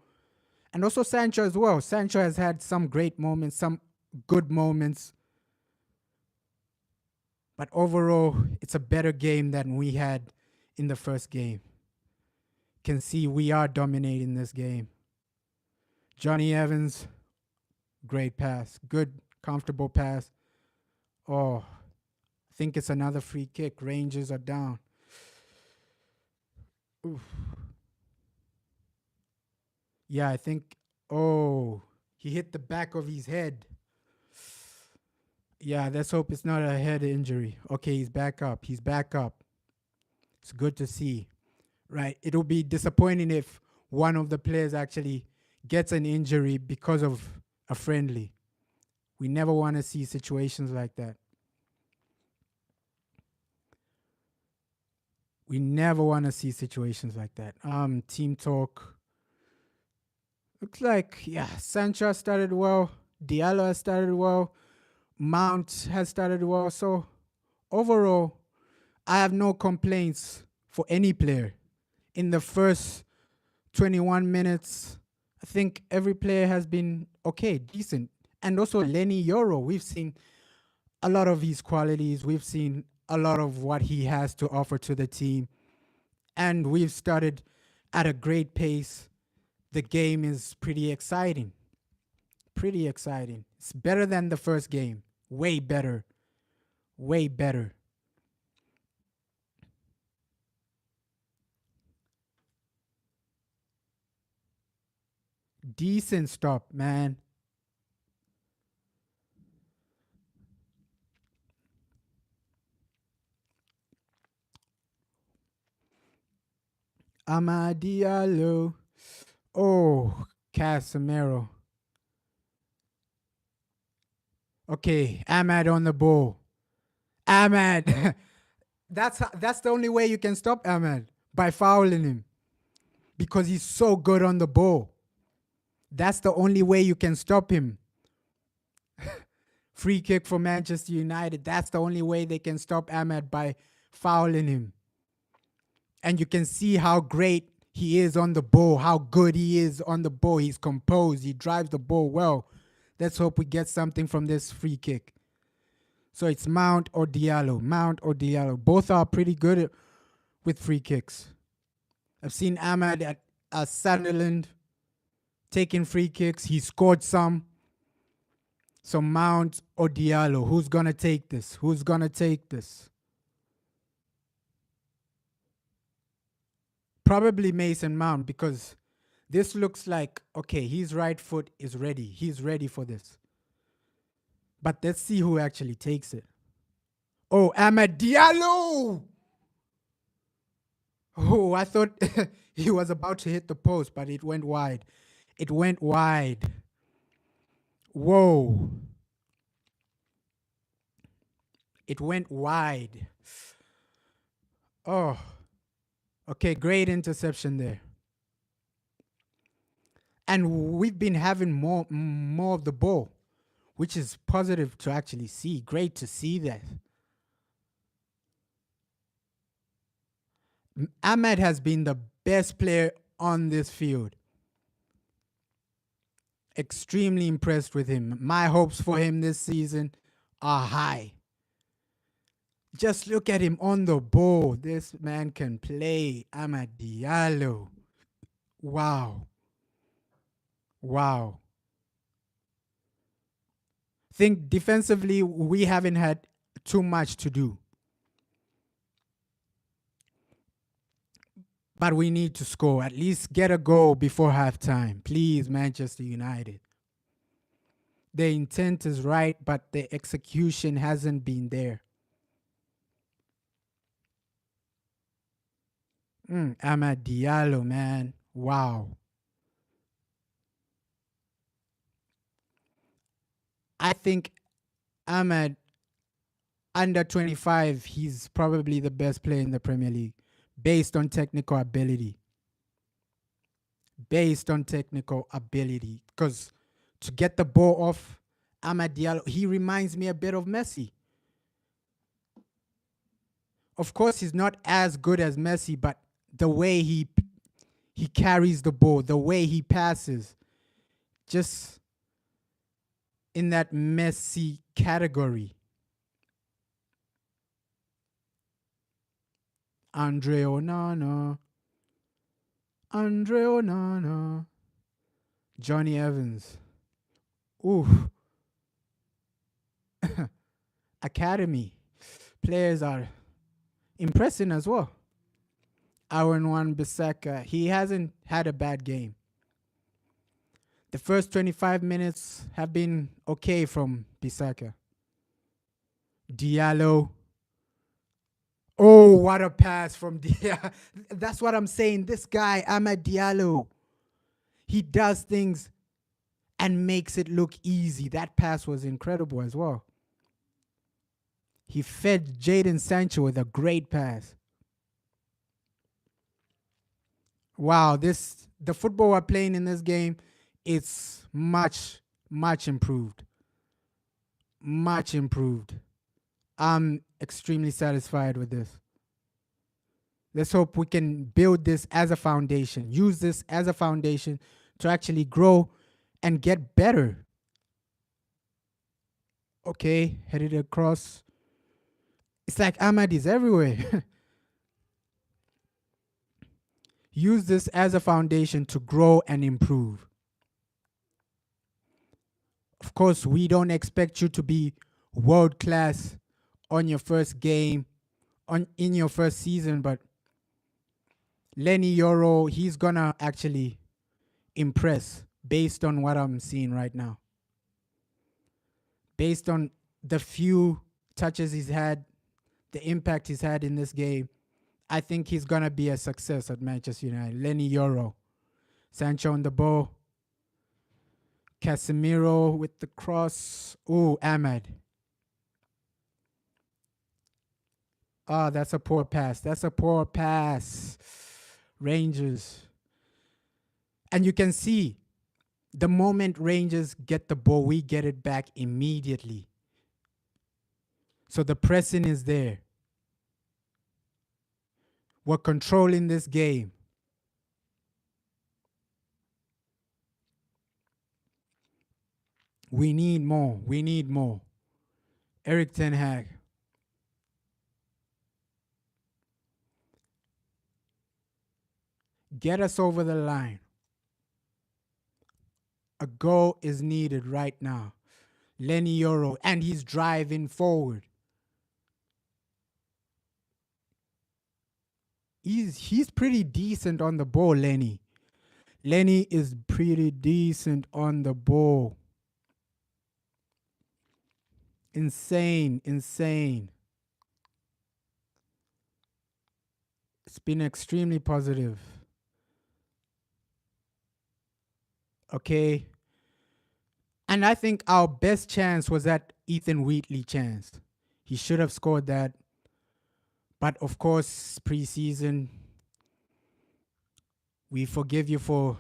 And also Sancho as well. Sancho has had some great moments, some good moments. But overall, it's a better game than we had in the first game. Can see we are dominating this game. Johnny Evans, great pass. Good, comfortable pass. Oh, I think it's another free kick. Rangers are down. Oof. Yeah, I think Oh, he hit the back of his head. Yeah, let's hope it's not a head injury. Okay, he's back up. He's back up. It's good to see. Right. It'll be disappointing if one of the players actually gets an injury because of a friendly. We never want to see situations like that. We never want to see situations like that. Team talk. Looks like, yeah, Sancho started well. Diallo has started well. Mount has started well. So overall, I have no complaints for any player. In the first 21 minutes, I think every player has been okay, decent. And also Lenny Yoro, we've seen a lot of his qualities. We've seen a lot of what he has to offer to the team. And we've started at a great pace. The game is pretty exciting. Pretty exciting. It's better than the first game. Way better. Way better. Decent stop, man. Amadialo. Oh, Casemiro. Okay, Ahmad on the ball. Ahmad. That's the only way you can stop Ahmad, by fouling him, because he's so good on the ball. That's the only way you can stop him. Free kick for Manchester United. That's the only way they can stop Ahmad, by fouling him. And you can see how great he is on the ball, how good he is on the ball. He's composed. He drives the ball well. Let's hope we get something from this free kick. So it's Mount or Diallo. Mount or Diallo. Both are pretty good with free kicks. I've seen Ahmad at Sunderland taking free kicks. He scored some. So Mount or Diallo. Who's going to take this? Who's going to take this? Probably Mason Mount, because this looks like, okay, his right foot is ready. He's ready for this. But let's see who actually takes it. Oh, Ahmad Diallo! Oh, I thought he was about to hit the post, but it went wide. It went wide. Whoa. It went wide. Oh. Okay, great interception there. And we've been having more of the ball, which is positive to actually see. Great to see that. Ahmed has been the best player on this field. Extremely impressed with him. My hopes for him this season are high. Just look at him on the ball. This man can play. Amad Diallo. Wow. Wow. Think defensively, we haven't had too much to do. But we need to score. At least get a goal before halftime. Please, Manchester United. The intent is right, but the execution hasn't been there. Amad Diallo, man. Wow. I think Ahmad, under 25, he's probably the best player in the Premier League based on technical ability. Based on technical ability. Because to get the ball off Amad Diallo, he reminds me a bit of Messi. Of course, he's not as good as Messi, but the way he carries the ball, the way he passes, just in that Messi category. Andre Onana. Andre Onana. Johnny Evans. Ooh. Academy. Players are impressing as well. Aaron Wan-Bissaka, he hasn't had a bad game. The first 25 minutes have been okay from Bissaka. Diallo. Oh, what a pass from Diallo. That's what I'm saying. This guy, Amad Diallo, he does things and makes it look easy. That pass was incredible as well. He fed Jadon Sancho with a great pass. Wow, the football we're playing in this game, it's much improved. Much improved. I'm extremely satisfied with this. Let's hope we can build this as a foundation, use this as a foundation to actually grow and get better. Okay, headed across. It's like Ahmad is everywhere. Use this as a foundation to grow and improve. Of course, we don't expect you to be world class on your first game, in your first season, but Lenny Yoro, he's gonna actually impress based on what I'm seeing right now. Based on the few touches he's had, the impact he's had in this game, I think he's gonna be a success at Manchester United. Lenny Yoro. Sancho on the ball. Casemiro with the cross. Ooh, Ahmad. Oh, that's a poor pass. That's a poor pass. Rangers. And you can see the moment Rangers get the ball, we get it back immediately. So the pressing is there. We're controlling this game. We need more. We need more. Eric Ten Hag. Get us over the line. A goal is needed right now. Lenny Yoro, and he's driving forward. He's pretty decent on the ball, Lenny. Lenny is pretty decent on the ball. Insane, insane. It's been extremely positive. Okay. And I think our best chance was that Ethan Wheatley chance. He should have scored that. But of course, preseason, we forgive you for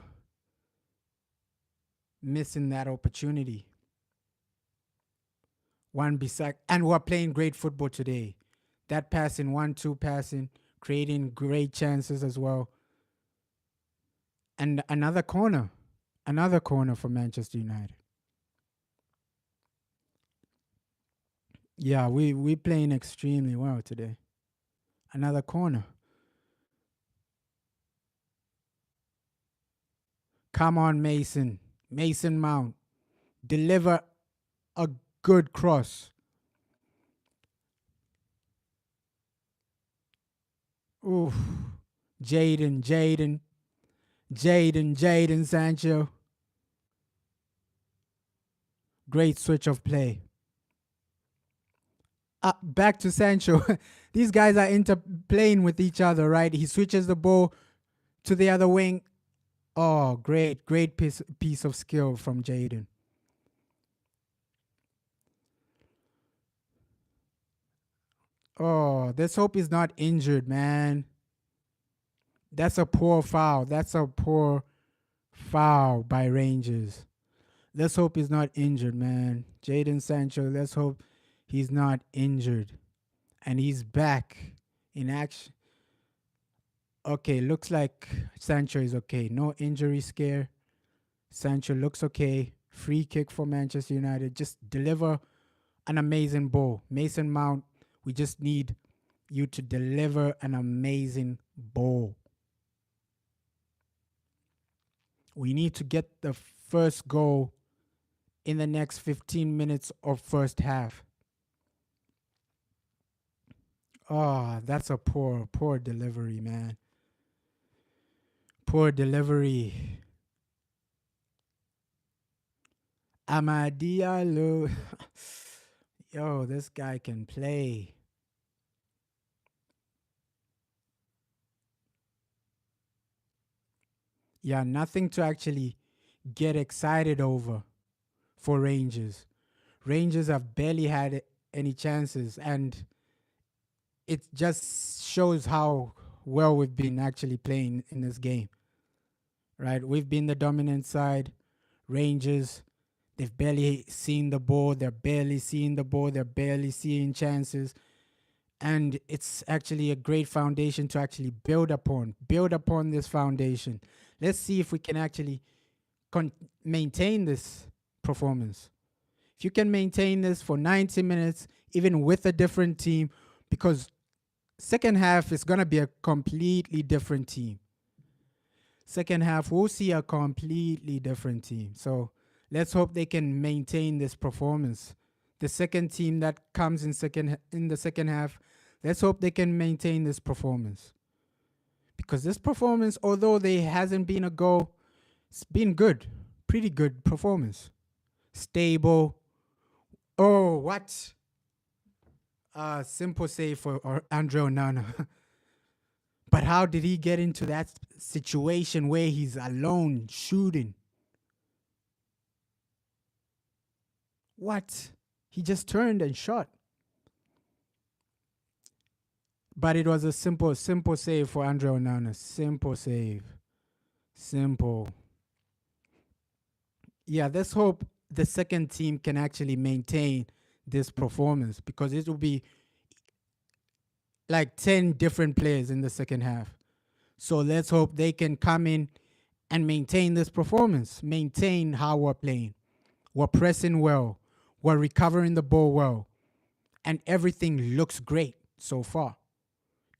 missing that opportunity. One Bissac, and we're playing great football today. That passing, 1-2 passing, creating great chances as well. And another corner for Manchester United. Yeah, we playing extremely well today. Another corner. Come on, Mason. Mason Mount. Deliver a good cross. Oof. Jadon Sancho. Great switch of play. Back to Sancho. These guys are interplaying with each other, right? He switches the ball to the other wing. Oh, great piece of skill from Jadon. Oh, let's hope he's not injured, man. That's a poor foul. That's a poor foul by Rangers. Let's hope he's not injured, man. Jadon Sancho, let's hope he's not injured. And he's back in action. Okay, looks like Sancho is okay. No injury scare. Sancho looks okay. Free kick for Manchester United. Just deliver an amazing ball. Mason Mount, we just need you to deliver an amazing ball. We need to get the first goal in the next 15 minutes of first half. Oh, that's a poor delivery, man. Poor delivery. Amadialo. Yo, this guy can play. Yeah, nothing to actually get excited over for Rangers. Rangers have barely had any chances, and it just shows how well we've been actually playing in this game, right? We've been the dominant side. Rangers, they've barely seen the ball. They're barely seeing the ball. They're barely seeing chances. And it's actually a great foundation to actually build upon. Build upon this foundation. Let's see if we can actually maintain this performance. If you can maintain this for 90 minutes, even with a different team, because second half is going to be a completely different team. Second half, we'll see a completely different team. So let's hope they can maintain this performance. The second team that comes in the second half, let's hope they can maintain this performance. Because this performance, although there hasn't been a goal, it's been good. Pretty good performance. Stable. Oh, what? Simple save for Andre Onana. But how did he get into that situation where he's alone shooting? What? He just turned and shot. But it was a simple save for Andre Onana. Simple save. Simple. Yeah, let's hope the second team can actually maintain this performance, because it will be like 10 different players in the second half. So let's hope they can come in and maintain this performance, maintain how we're playing. We're pressing well. We're recovering the ball well. And everything looks great so far.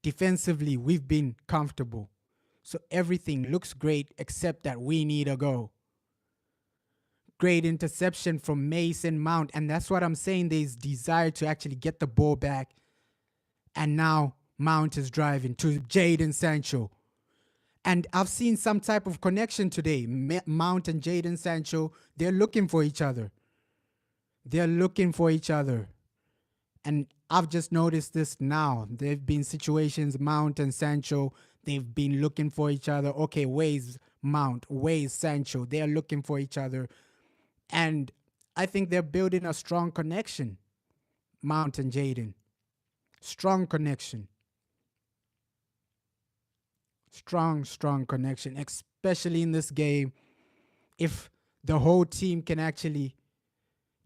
Defensively, we've been comfortable. So everything looks great except that we need a goal. Great interception from Mason Mount. And that's what I'm saying. There's desire to actually get the ball back. And now Mount is driving to Jadon Sancho. And I've seen some type of connection today. Mount and Jadon Sancho, they're looking for each other. They're looking for each other. And I've just noticed this now. There have been situations, Mount and Sancho, they've been looking for each other. Okay, where's Mount? Where's Sancho? They're looking for each other. And I think they're building a strong connection, Mount and Jadon. Strong connection. Strong connection, especially in this game. If the whole team can actually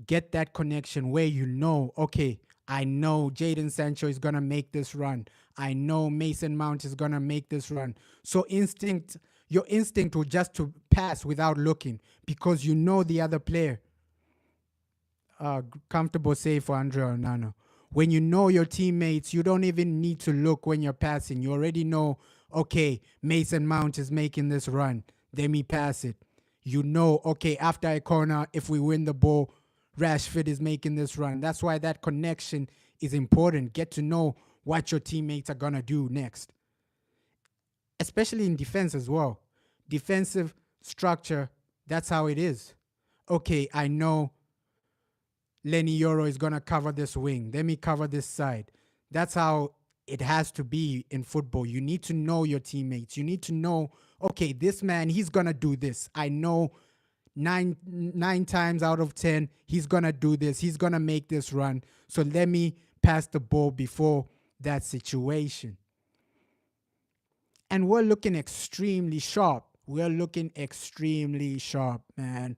get that connection where you know, okay, I know Jadon Sancho is going to make this run. I know Mason Mount is going to make this run. So your instinct will just to pass without looking, because you know the other player. Comfortable save for Andre Onana. When you know your teammates, you don't even need to look when you're passing. You already know, okay, Mason Mount is making this run. Let me pass it. You know, okay, after a corner, if we win the ball, Rashford is making this run. That's why that connection is important. Get to know what your teammates are going to do next. Especially in defense as well. Defensive structure, that's how it is. Okay, I know Lenny Yoro is going to cover this wing. Let me cover this side. That's how it has to be in football. You need to know your teammates. You need to know, okay, this man, he's going to do this. I know nine times out of 10, he's going to do this. He's going to make this run. So let me pass the ball before that situation. And we're looking extremely sharp. We're looking extremely sharp, man.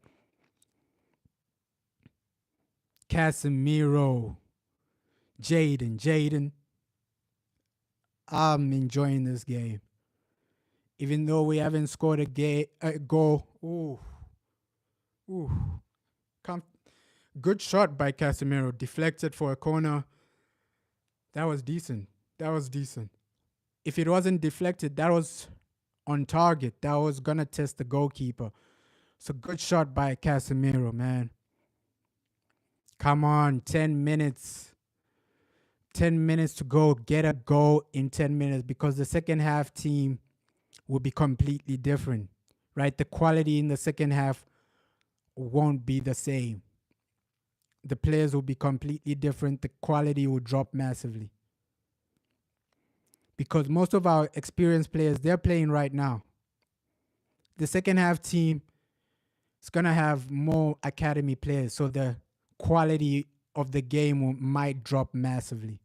Casemiro. Jadon. I'm enjoying this game. Even though we haven't scored a goal. Ooh. Good shot by Casemiro. Deflected for a corner. That was decent. If it wasn't deflected, that was on target. That was going to test the goalkeeper. So good shot by Casemiro, man. Come on, 10 minutes. 10 minutes to go. Get a goal in 10 minutes, because the second half team will be completely different, right? The quality in the second half won't be the same. The players will be completely different. The quality will drop massively. Because most of our experienced players, they're playing right now. The second half team is going to have more academy players. So the quality of the game might drop massively.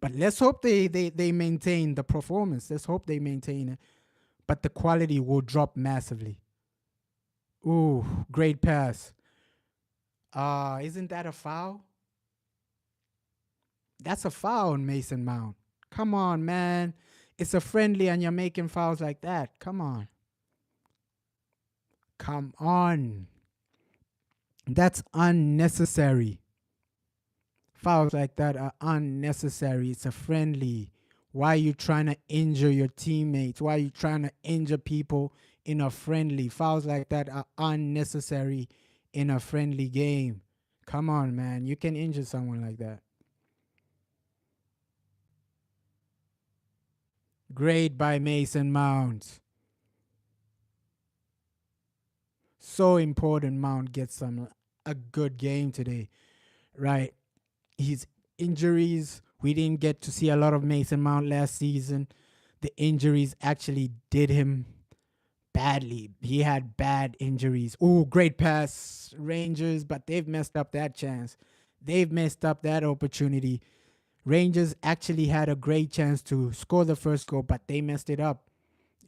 But let's hope they maintain the performance. Let's hope they maintain it. But the quality will drop massively. Ooh, great pass. Isn't that a foul? That's a foul on Mason Mount. Come on, man. It's a friendly and you're making fouls like that. Come on. Come on. That's unnecessary. Fouls like that are unnecessary. It's a friendly. Why are you trying to injure your teammates? Why are you trying to injure people in a friendly? Fouls like that are unnecessary in a friendly game. Come on, man. You can injure someone like that. Great by Mason Mount. So important Mount gets a good game today, right? His injuries, we didn't get to see a lot of Mason Mount last season. The injuries actually did him badly. He had bad injuries. Oh, great pass, Rangers, but they've messed up that chance. They've messed up that opportunity. Rangers actually had a great chance to score the first goal, but they messed it up.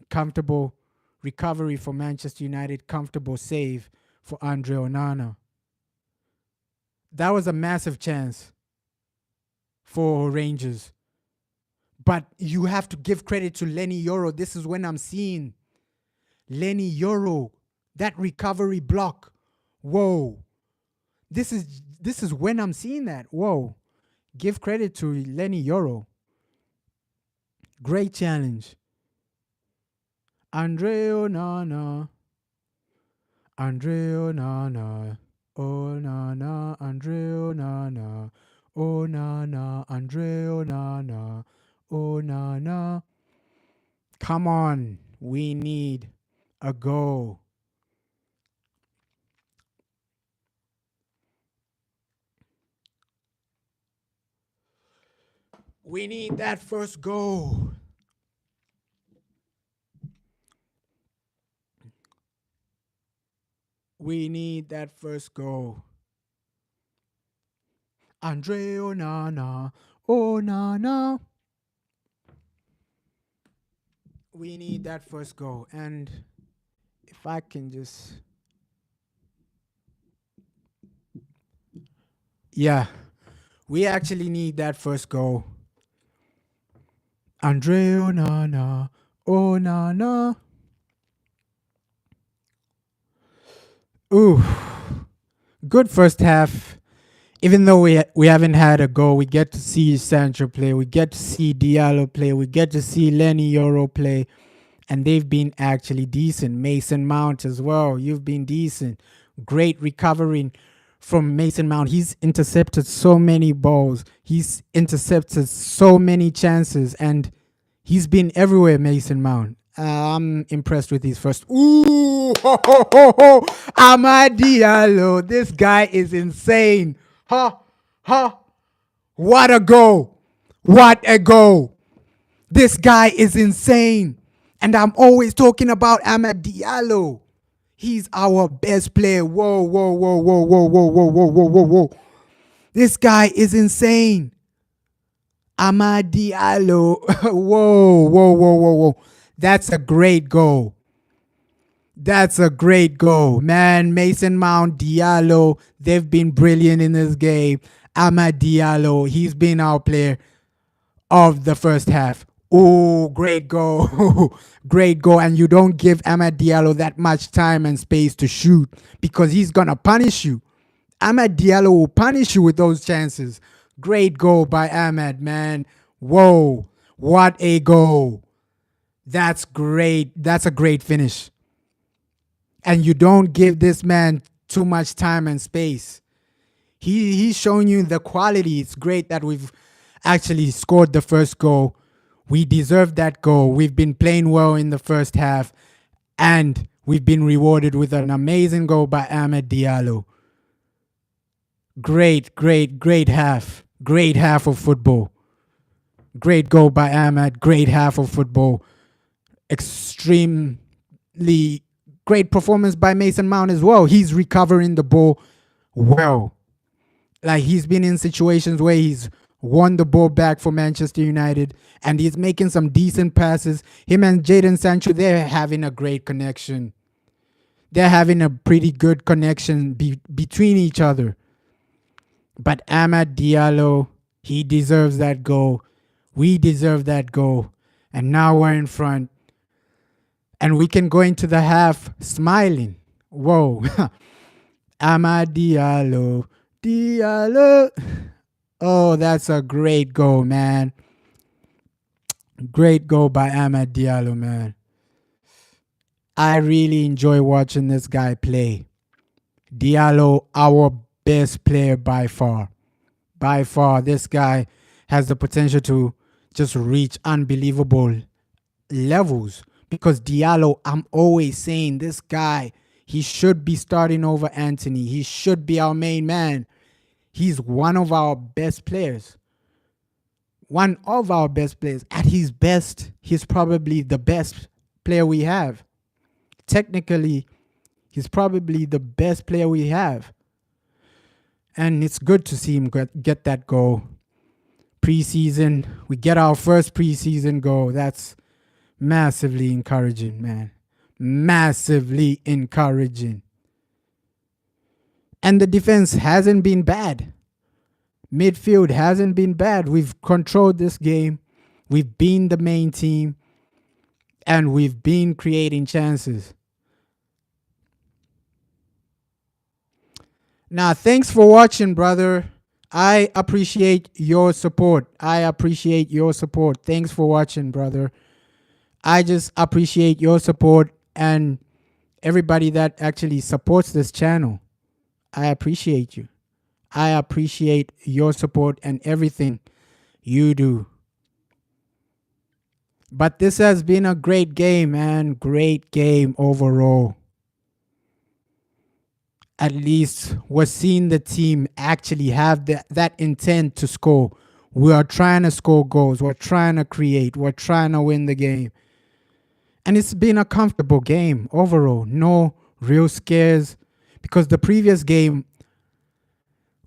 Comfortable recovery for Manchester United. Comfortable save for Andre Onana. That was a massive chance for Rangers. But you have to give credit to Lenny Yoro. This is when I'm seeing Lenny Yoro. That recovery block. Whoa. This is when I'm seeing that. Whoa. Give credit to Lenny Yoro. Great challenge. Andre Onana. Andre Onana. Onana. Andre Onana. Onana. Andre Onana. Onana. Come on. We need a goal. We need that first goal. We need that first goal. Andre Onana. Onana. We need that first goal. And if I can just... Yeah. We actually need that first goal. Andre Onana. Onana. Ooh. Good first half. Even though we haven't had a goal, we get to see Sancho play. We get to see Diallo play. We get to see Lenny Yoro play. And they've been actually decent. Mason Mount as well. You've been decent. Great recovering from Mason Mount. He's intercepted so many balls. He's intercepted so many chances. And he's been everywhere, Mason Mount. I'm impressed with his first. Ooh, ho, ho, ho, ho. Amad Diallo. This guy is insane. Ha. What a goal. What a goal. This guy is insane. And I'm always talking about Amad Diallo. He's our best player. Whoa. This guy is insane. Amad Diallo. Whoa. That's a great goal. That's a great goal. Man, Mason Mount, Diallo, they've been brilliant in this game. Amad Diallo, he's been our player of the first half. Oh, great goal. Great goal. And you don't give Amad Diallo that much time and space to shoot because he's going to punish you. Amad Diallo will punish you with those chances. Great goal by Amad, man. Whoa, what a goal. That's great. That's a great finish. And you don't give this man too much time and space. He's showing you the quality. It's great that we've actually scored the first goal. We deserve that goal. We've been playing well in the first half. And We've been rewarded with an amazing goal by Amad Diallo. Great half. Great half of football. Great goal by Amad. Great half of football. Extremely great performance by Mason Mount as well. He's recovering the ball well. Like, he's been in situations where he's won the ball back for Manchester United and he's making some decent passes. Him and Jadon Sancho, they're having a great connection. They're having a pretty good connection between each other. But Amad Diallo, he deserves that goal. We deserve that goal. And now we're in front. And we can go into the half smiling. Whoa. Amad Diallo. Diallo. Oh, that's a great goal, man. Great goal by Amad Diallo, man. I really enjoy watching this guy play. Diallo, our best player by far. By far, this guy has the potential to just reach unbelievable levels. Because Diallo, I'm always saying this guy, he should be starting over Anthony. He should be our main man. He's one of our best players. One of our best players. At his best, he's probably the best player we have. Technically, he's probably the best player we have. And it's good to see him get that goal. Preseason, we get our first preseason goal. That's massively encouraging, man. Massively encouraging. And the defense hasn't been bad. Midfield hasn't been bad. We've controlled this game. We've been the main team. And we've been creating chances. Now, thanks for watching, brother. I appreciate your support. Thanks for watching, brother. I just appreciate your support and everybody that actually supports this channel. I appreciate you. I appreciate your support and everything you do. But this has been a great game, man. Great game overall. At least we're seeing the team actually have that intent to score. We are trying to score goals. We're trying to create. We're trying to win the game. And it's been a comfortable game overall. No real scares. Because the previous game,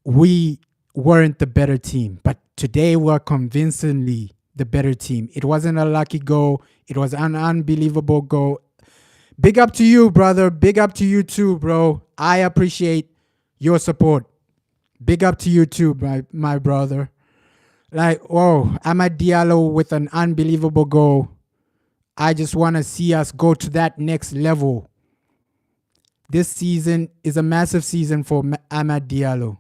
we weren't the better team. But today we're convincingly the better team. It wasn't a lucky goal. It was an unbelievable goal. Big up to you, brother. Big up to you too, bro. I appreciate your support. Big up to you too, my brother. Like, whoa, Amad Diallo with an unbelievable goal. I just want to see us go to that next level. This season is a massive season for Amad Diallo.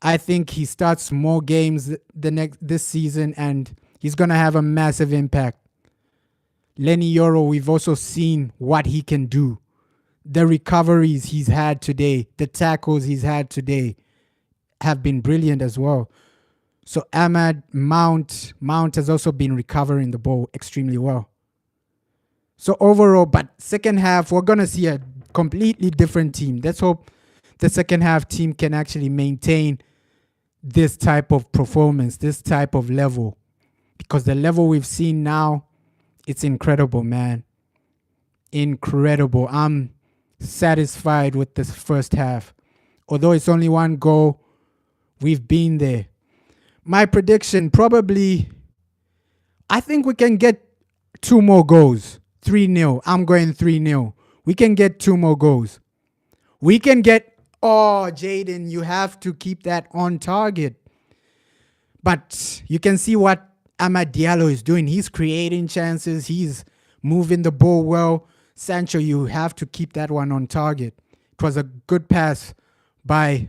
I think he starts more games this season and he's going to have a massive impact. Lenny Yoro, we've also seen what he can do. The recoveries he's had today, the tackles he's had today have been brilliant as well. So Amad Mount has also been recovering the ball extremely well. So overall, but second half, we're going to see a completely different team. Let's hope the second half team can actually maintain this type of performance, this type of level. Because the level we've seen now, it's incredible, man. Incredible. I'm satisfied with this first half. Although it's only one goal, we've been there. My prediction, probably, I think we can get 2 more goals. 3-0. I'm going 3-0. We can get 2 more goals. We can get, oh, Jadon, you have to keep that on target. But you can see what Amad Diallo is doing. He's creating chances. He's moving the ball well. Sancho, you have to keep that one on target. It was a good pass by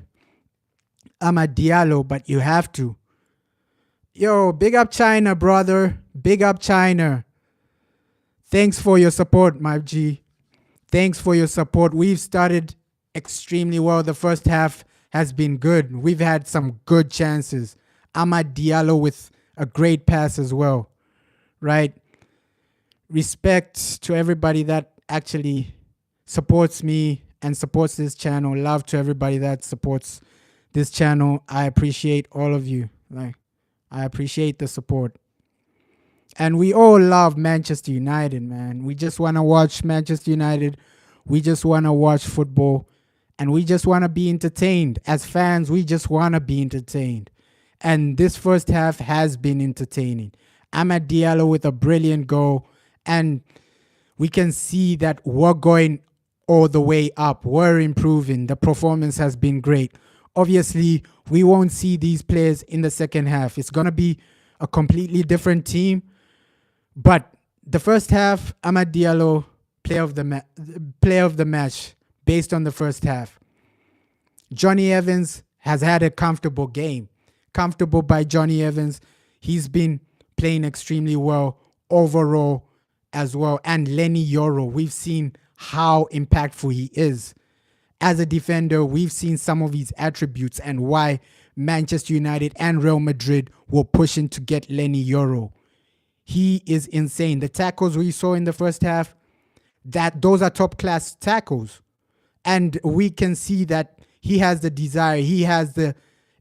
Amad Diallo, but you have to. Yo, big up China, brother. Big up China. Thanks for your support, my G. Thanks for your support. We've started extremely well. The first half has been good. We've had some good chances. Amad Diallo with a great pass as well, right? Respect to everybody that actually supports me and supports this channel. Love to everybody that supports this channel. I appreciate all of you. Like, I appreciate the support. And we all love Manchester United, man. We just want to watch Manchester United. We just want to watch football. And we just want to be entertained. As fans, we just want to be entertained. And this first half has been entertaining. Amad Diallo with a brilliant goal. And we can see that we're going all the way up. We're improving. The performance has been great. Obviously, we won't see these players in the second half. It's going to be a completely different team. But the first half, Amad Diallo, player of the match based on the first half. Johnny Evans has had a comfortable game. Comfortable by Johnny Evans. He's been playing extremely well overall as well. And Lenny Yoro, we've seen how impactful he is. As a defender, we've seen some of his attributes and why Manchester United and Real Madrid were pushing to get Lenny Yoro. He is insane. The tackles we saw in the first half, those are top class tackles. And we can see that he has the desire, he has the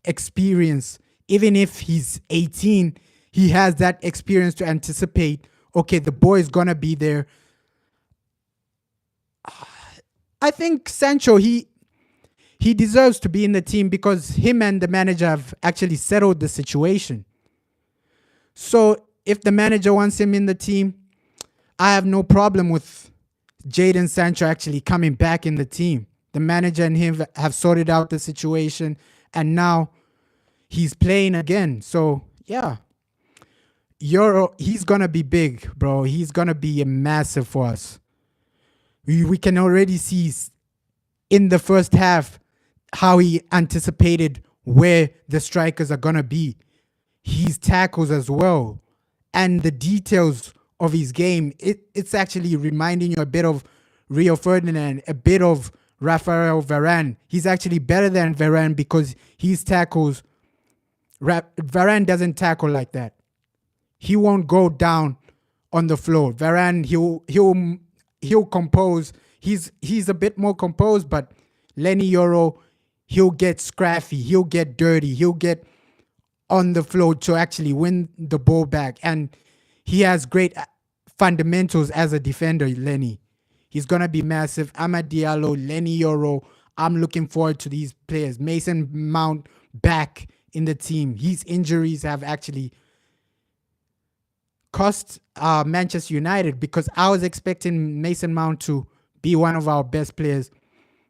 experience. Even if he's 18, he has that experience to anticipate, okay, the boy is going to be there. I think Sancho, he deserves to be in the team because him and the manager have actually settled the situation. So if the manager wants him in the team, I have no problem with Jadon Sancho actually coming back in the team. The manager and him have sorted out the situation, and now he's playing again. So, yeah. He's going to be big, bro. He's going to be massive for us. We can already see in the first half how he anticipated where the strikers are going to be. His tackles as well. And the details of his game, it's actually reminding you a bit of Rio Ferdinand, a bit of Rafael Varane. He's actually better than Varane because his tackles, Varane doesn't tackle like that. He won't go down on the floor. Varane, he'll compose. He's a bit more composed, but Lenny Yoro, he'll get scrappy, he'll get dirty, he'll get on the floor to actually win the ball back. And he has great fundamentals as a defender, Lenny. He's going to be massive. Amad Diallo, Lenny Yoro. I'm looking forward to these players. Mason Mount back in the team. His injuries have actually cost Manchester United because I was expecting Mason Mount to be one of our best players,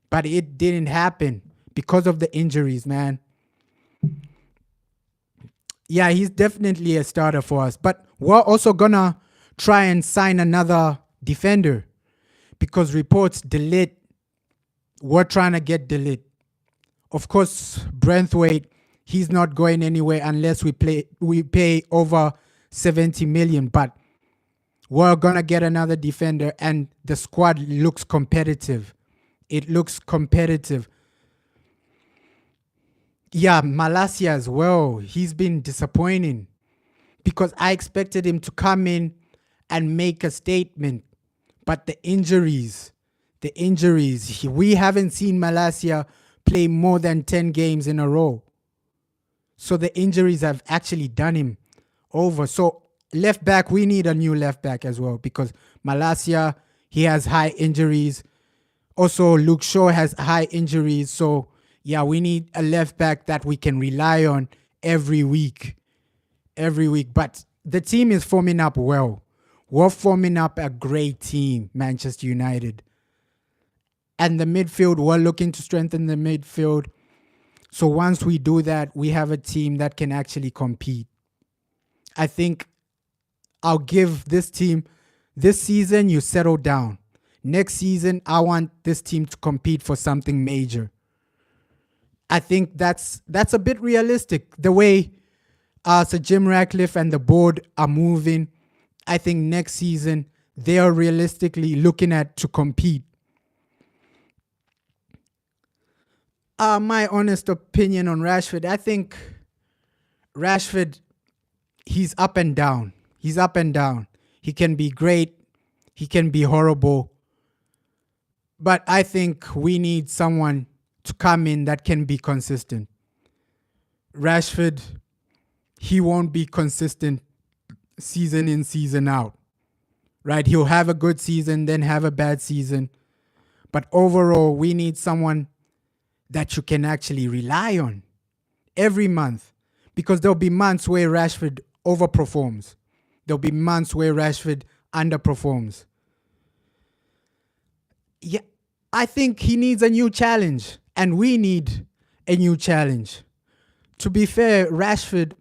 but it didn't happen because of the injuries, man. Yeah, he's definitely a starter for us, but we're also gonna try and sign another defender because reports we're trying to get De Ligt. Of course, Braithwaite, he's not going anywhere unless we pay over 70 million, but we're gonna get another defender and the squad looks competitive. It looks competitive. Yeah, Malacia as well. He's been disappointing because I expected him to come in and make a statement, but the injuries, we haven't seen Malacia play more than 10 games in a row. So the injuries have actually done him over. So left back, we need a new left back as well because Malacia, he has high injuries. Also, Luke Shaw has high injuries. So yeah, we need a left back that we can rely on every week. But the team is forming up well. We're forming up a great team, Manchester United. And the midfield, we're looking to strengthen the midfield. So once we do that, we have a team that can actually compete. I think I'll give this team, this season, you settle down. Next season, I want this team to compete for something major. I think that's a bit realistic. The way Sir Jim Ratcliffe and the board are moving, I think next season, they are realistically looking at to compete. My honest opinion on Rashford, I think Rashford, he's up and down. He can be great. He can be horrible. But I think we need someone to come in that can be consistent. Rashford, he won't be consistent season in, season out, right? He'll have a good season, then have a bad season. But overall, we need someone that you can actually rely on every month, because there'll be months where Rashford overperforms. There'll be months where Rashford underperforms. Yeah, I think he needs a new challenge, and we need a new challenge. To be fair, Rashford,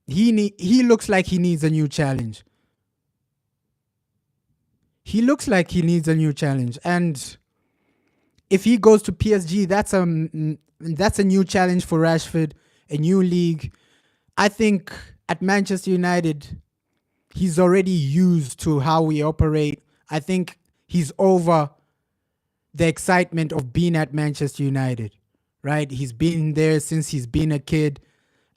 he looks like he needs a new challenge. He looks like he needs a new challenge, and if he goes to PSG, that's a new challenge for Rashford, a new league. I think at Manchester United, he's already used to how we operate. I think he's over the excitement of being at Manchester United, right? He's been there since he's been a kid,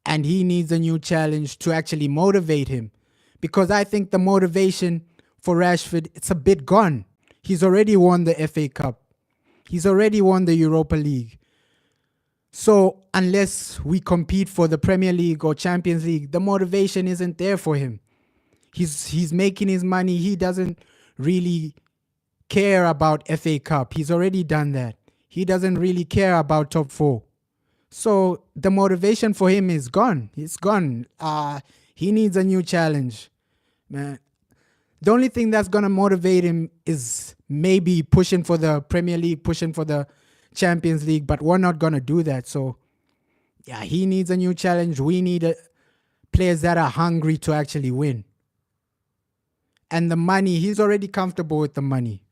and he needs a new challenge to actually motivate him, because I think the motivation for Rashford, it's a bit gone. He's already won the FA Cup. He's already won the Europa League. So unless we compete for the Premier League or Champions League, the motivation isn't there for him. He's making his money. He doesn't really care about FA Cup. He's already done that. He doesn't really care about top four. So the motivation for him is gone. It's gone. He needs a new challenge, man. The only thing that's going to motivate him is maybe pushing for the Premier League, pushing for the Champions League, but we're not going to do that. So, yeah, he needs a new challenge. We need players that are hungry to actually win. And the money, he's already comfortable with the money.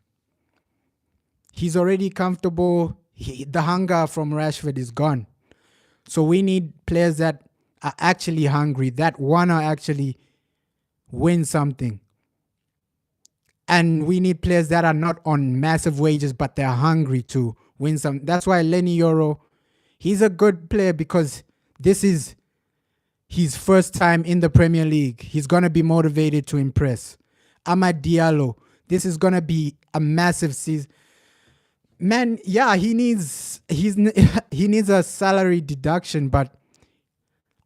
He's already comfortable. The hunger from Rashford is gone. So we need players that are actually hungry, that want to actually win something. And we need players that are not on massive wages, but they're hungry to win something. That's why Lenny Yoro, he's a good player, because this is his first time in the Premier League. He's going to be motivated to impress. Amad Diallo, this is going to be a massive season. Man, yeah, he needs a salary deduction, but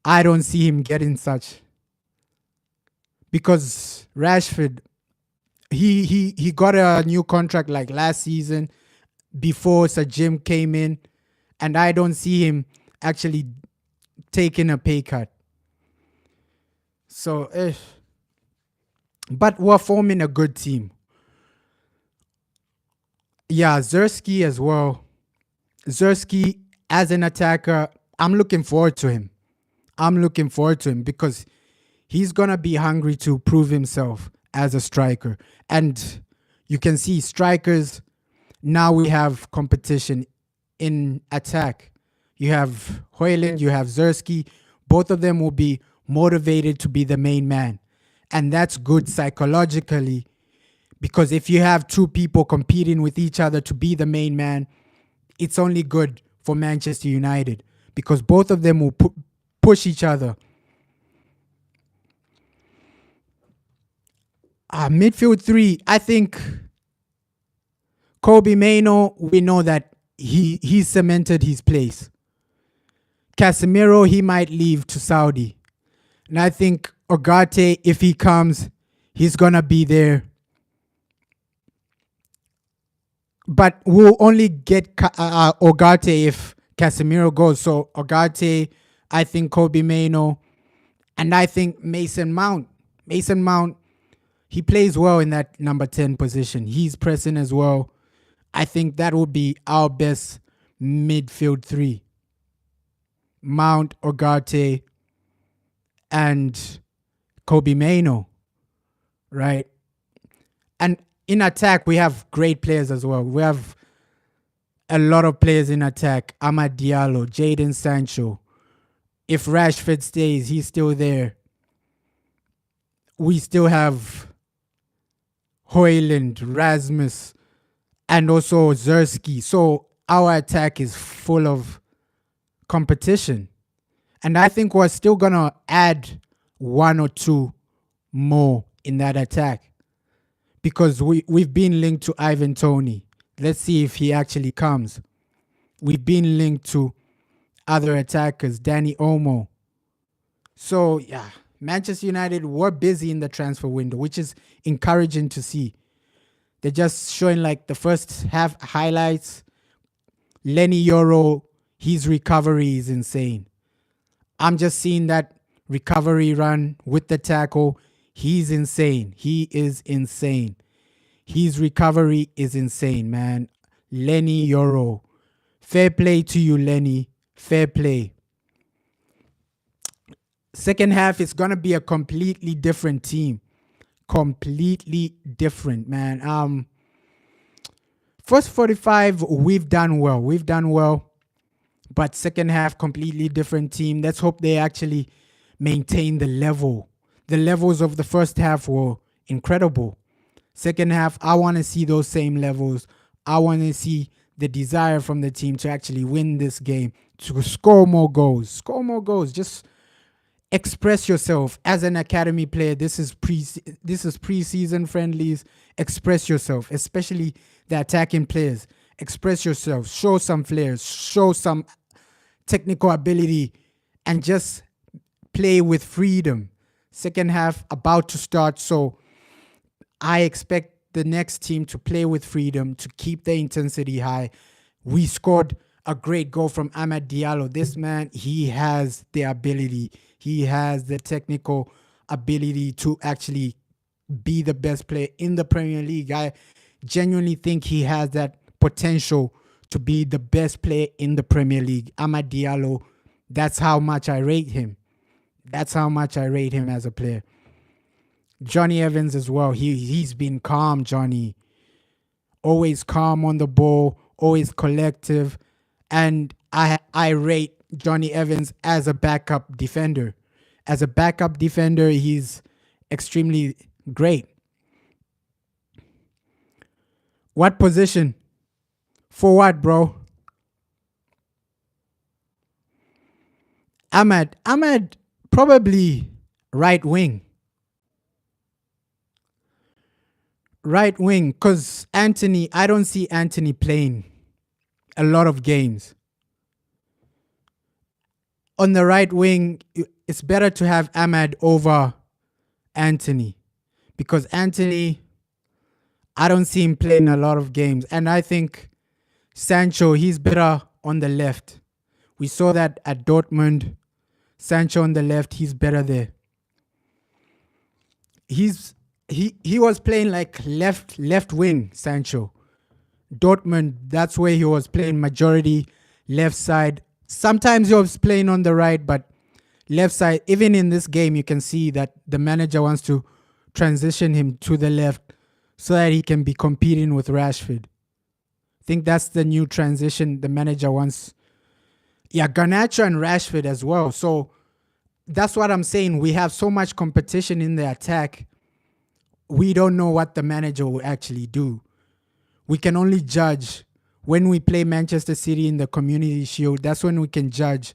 I don't see him getting such. Because Rashford, he got a new contract like last season before Sir Jim came in, and I don't see him actually taking a pay cut. So, but we're forming a good team. Yeah, Zerski as well. Zerski as an attacker, I'm looking forward to him. Because he's going to be hungry to prove himself as a striker. And you can see strikers, now we have competition in attack. You have Højlund, you have Zerski. Both of them will be motivated to be the main man. And that's good psychologically, because if you have two people competing with each other to be the main man, it's only good for Manchester United, because both of them will push each other. Midfield three, I think Kobe Mainoo, we know that he cemented his place. Casemiro, he might leave to Saudi. And I think Ugarte, if he comes, he's going to be there. But we'll only get Ugarte if Casemiro goes. So Ugarte, I think Kobe Mainoo, and I think Mason Mount. Mason Mount, he plays well in that number 10 position. He's pressing as well. I think that would be our best midfield three. Mount, Ugarte, and Kobe Mainoo, right? And in attack, we have great players as well. We have a lot of players in attack. Amad Diallo, Jadon Sancho. If Rashford stays, he's still there. We still have Højlund, Rasmus, and also Zerski. So our attack is full of competition. And I think we're still going to add one or two more in that attack, because we've been linked to Ivan Toney. Let's see if he actually comes. We've been linked to other attackers, Danny Olmo. So, yeah, Manchester United were busy in the transfer window, which is encouraging to see. They're just showing like the first half highlights. Lenny Yoro, his recovery is insane. I'm just seeing that recovery run with the tackle. He's insane. He is insane. His recovery is insane, man. Lenny Yoro. Fair play to you, Lenny. Fair play. Second half is going to be a completely different team. Completely different, man. First 45, we've done well. We've done well. But second half, completely different team. Let's hope they actually maintain the level. The levels of the first half were incredible. Second half, I want to see those same levels. I want to see the desire from the team to actually win this game, to score more goals. Score more goals. Just express yourself as an academy player. This is pre-season friendlies. Express yourself, especially the attacking players. Express yourself. Show some flair. Show some technical ability, and just play with freedom. Second half about to start, so I expect the next team to play with freedom, to keep the intensity high. We scored a great goal from Amad Diallo. This man, he has the ability. He has the technical ability to actually be the best player in the Premier League. I genuinely think he has that potential to be the best player in the Premier League. Amad Diallo, that's how much I rate him. That's how much I rate him as a player. Johnny Evans as well. He's been calm, Johnny. Always calm on the ball, always collective. And I rate Johnny Evans as a backup defender. As a backup defender, he's extremely great. What position? For what, bro? Ahmad, probably right wing. Right wing, because Anthony, I don't see Anthony playing a lot of games. On the right wing, it's better to have Ahmad over Anthony, because Anthony, I don't see him playing a lot of games. And I think Sancho, he's better on the left. We saw that at Dortmund. Sancho on the left, he's better there. He was playing like left wing, Sancho. Dortmund, that's where he was playing majority left side. Sometimes he was playing on the right, but left side. Even in this game, you can see that the manager wants to transition him to the left so that he can be competing with Rashford. I think that's the new transition the manager wants. Yeah, Garnacho and Rashford as well. So that's what I'm saying. We have so much competition in the attack. We don't know what the manager will actually do. We can only judge when we play Manchester City in the Community Shield. That's when we can judge,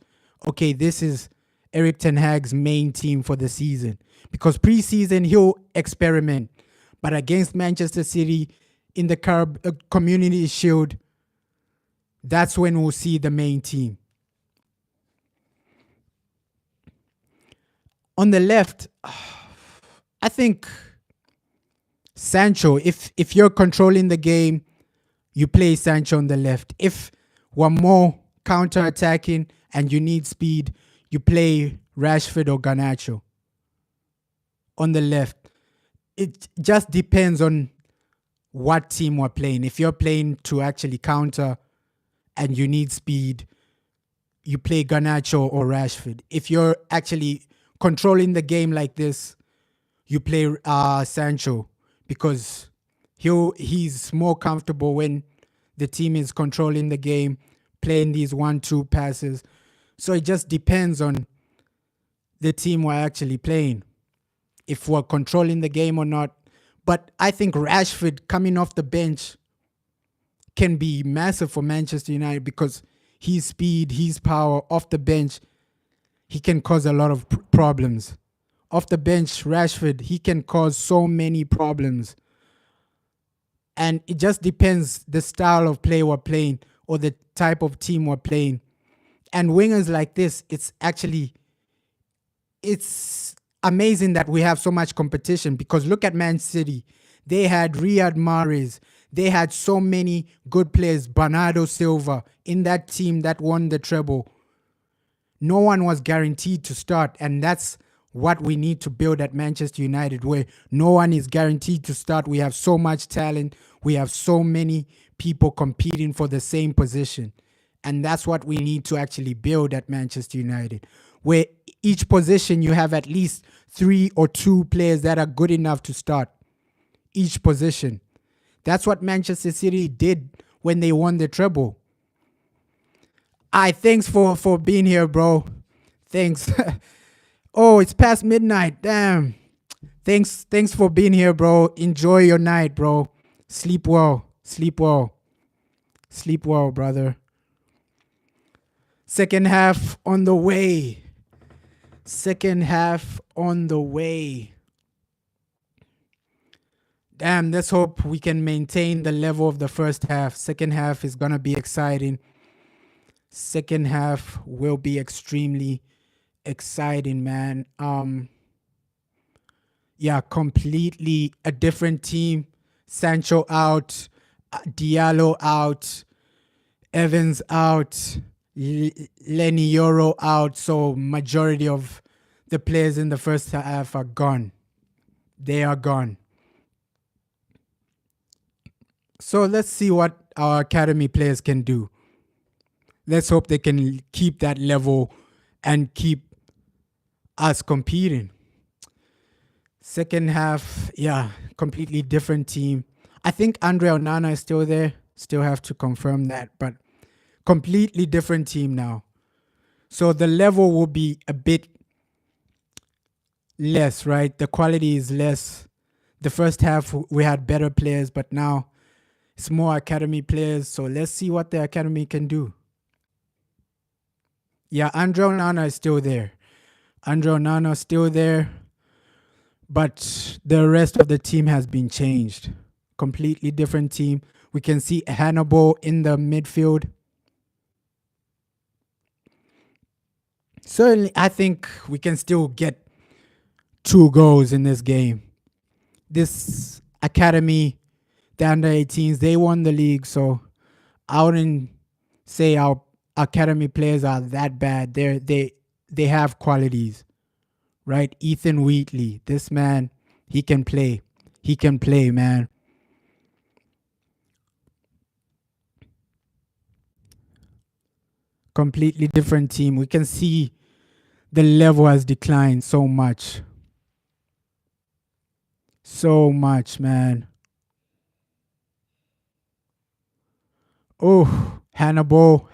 okay, this is Erik ten Hag's main team for the season. Because pre-season, he'll experiment. But against Manchester City in the Community Shield, that's when we'll see the main team. On the left, I think Sancho, if you're controlling the game, you play Sancho on the left. If we're more counter-attacking and you need speed, you play Rashford or Garnacho on the left. It just depends on what team we're playing. If you're playing to actually counter and you need speed, you play Garnacho or Rashford. If you're actually controlling the game like this, you play Sancho, because he's more comfortable when the team is controlling the game, playing these 1-2 passes. So it just depends on the team we're actually playing, if we're controlling the game or not. But I think Rashford coming off the bench can be massive for Manchester United, because his speed, his power off the bench, he can cause a lot of problems. Off the bench, Rashford, he can cause so many problems. And it just depends the style of play we're playing or the type of team we're playing. And wingers like this, it's amazing that we have so much competition, because look at Man City. They had Riyad Mahrez. They had so many good players. Bernardo Silva in that team that won the treble. No one was guaranteed to start, and that's what we need to build at Manchester United, where no one is guaranteed to start. We have so much talent. We have so many people competing for the same position. And that's what we need to actually build at Manchester United, where each position you have at least 3 or 2 players that are good enough to start each position. That's what Manchester City did when they won the treble. Thanks for being here, bro. Thanks. Oh, it's past midnight. Damn. Thanks for being here, bro. Enjoy your night, bro. Sleep well. Sleep well. Sleep well, brother. Second half on the way. Second half on the way. Damn, let's hope we can maintain the level of the first half. Second half is going to be exciting. Second half will be extremely exciting, man. Yeah, completely a different team. Sancho out, Diallo out, Evans out, Lenny Euro out. So majority of the players in the first half are gone. They are gone. So let's see what our academy players can do. Let's hope they can keep that level and keep us competing. Second half, yeah, completely different team. I think Andre Onana is still there. Still have to confirm that, but completely different team now. So the level will be a bit less, right? The quality is less. The first half we had better players, but now it's more academy players. So let's see what the academy can do. Yeah, Andre Onana is still there. Andre Onana is still there. But the rest of the team has been changed. Completely different team. We can see Hannibal in the midfield. Certainly, I think we can still get 2 goals in this game. This academy, the under 18s, they won the league, so I wouldn't say our academy players are that bad. They have qualities, right? Ethan Wheatley, this man, he can play. He can play, man. Completely different team. We can see the level has declined so much. So much, man. Oh, Hannibal.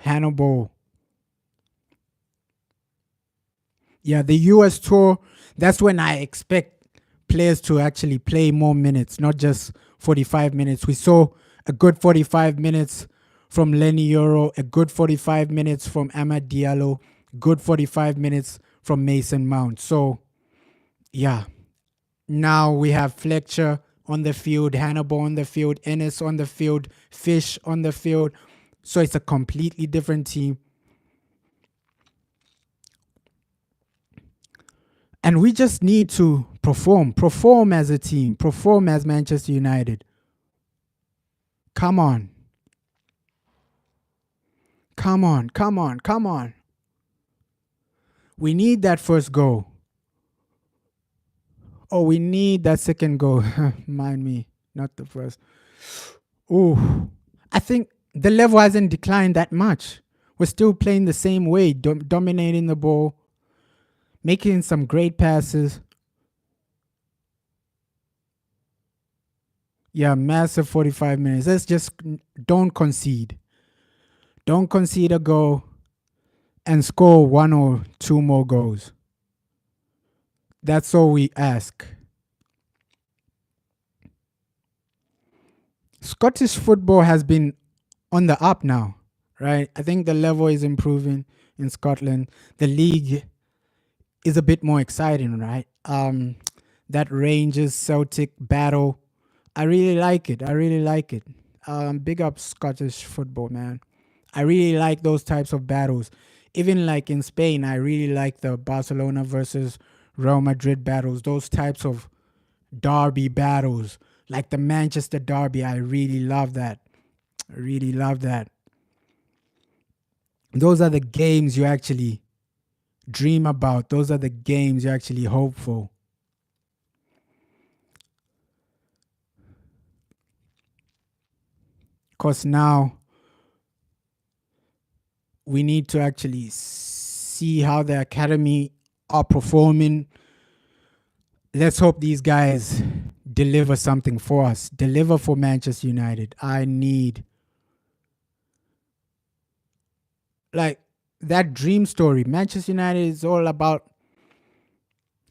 Yeah, the US tour, that's when I expect players to actually play more minutes, not just 45 minutes. We saw a good 45 minutes from Lenny Euro, a good 45 minutes from Amad Diallo, good 45 minutes from Mason Mount. So, yeah, now we have Fletcher on the field, Hannibal on the field, Ennis on the field, Fish on the field. So it's a completely different team. And we just need to perform as a team, perform as Manchester United. Come on. Come on. We need that first goal. Oh, we need that second goal. Mind me, not the first. Oh, I think the level hasn't declined that much. We're still playing the same way, dominating the ball, making some great passes. Yeah, massive 45 minutes. Let's just don't concede. Don't concede a goal and score 1 or 2 more goals. That's all we ask. Scottish football has been on the up now, right? I think the level is improving in Scotland. The league is a bit more exciting, right? That Rangers Celtic battle I really like it. I really like it. Big up Scottish football, man. I really like those types of battles. Even like in Spain, I really like the Barcelona versus Real Madrid battles. Those types of derby battles, like the Manchester derby. I really love that. I really love that. Those are the games you actually dream about. Those are the games you actually hope for. Because now we need to actually see how the academy are performing. Let's hope these guys deliver something for us, deliver for Manchester United. I need, like, that dream story. Manchester United is all about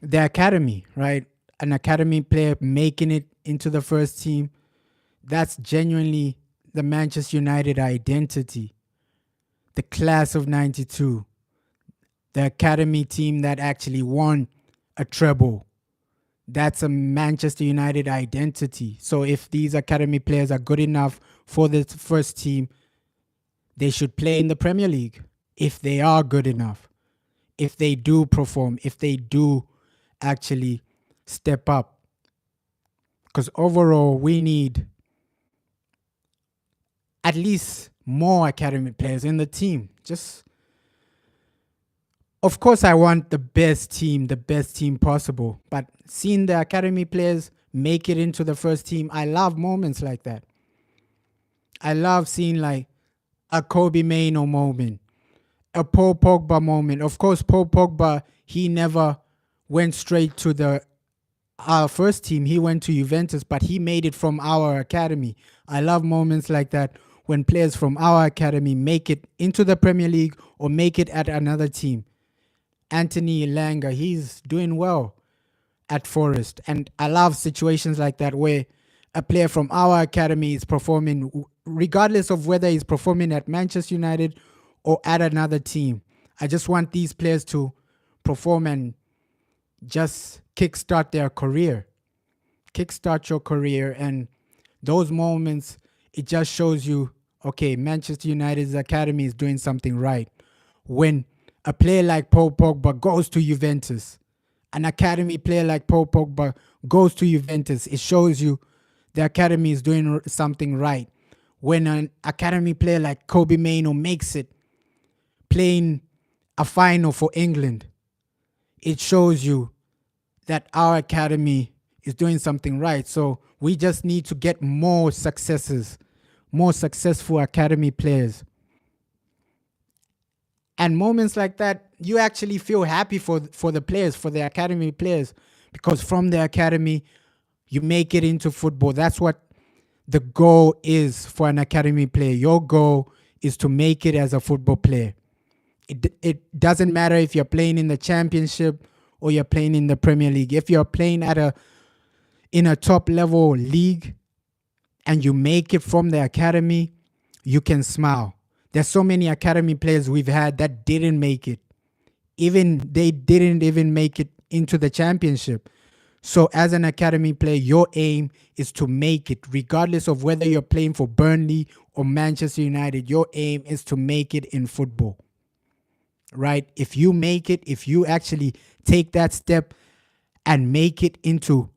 the academy, right? An academy player making it into the first team. That's genuinely the Manchester United identity. The class of 92, the academy team that actually won a treble. That's a Manchester United identity. So if these academy players are good enough for the first team, they should play in the Premier League. If they are good enough, if they do perform, if they do actually step up. Because overall, we need at least more academy players in the team. Just, of course, I want the best team possible. But seeing the academy players make it into the first team, I love moments like that. I love seeing like a Kobe Mainoo moment, a Paul Pogba moment. Of course, Paul Pogba, he never went straight to the our first team. He went to Juventus, but he made it from our academy. I love moments like that when players from our academy make it into the Premier League or make it at another team. Anthony Elanga, he's doing well at Forest. And I love situations like that where a player from our academy is performing, regardless of whether he's performing at Manchester United or at another team. I just want these players to perform and just kickstart their career. Kickstart your career. And those moments, it just shows you, okay, Manchester United's academy is doing something right. When a player like Paul Pogba goes to Juventus, an academy player like Paul Pogba goes to Juventus, it shows you the academy is doing something right. When an academy player like Kobe Mainoo makes it, playing a final for England, it shows you that our academy is doing something right. So we just need to get more successes, more successful academy players. And moments like that, you actually feel happy for the players, for the academy players, because from the academy, you make it into football. That's what the goal is for an academy player. Your goal is to make it as a football player. It doesn't matter if you're playing in the championship or you're playing in the Premier League. If you're playing in a top level league and you make it from the academy, you can smile. There's so many academy players we've had that didn't make it. They didn't even make it into the championship. So as an academy player, your aim is to make it, regardless of whether you're playing for Burnley or Manchester United. Your aim is to make it in football, right? If you make it, if you actually take that step and make it into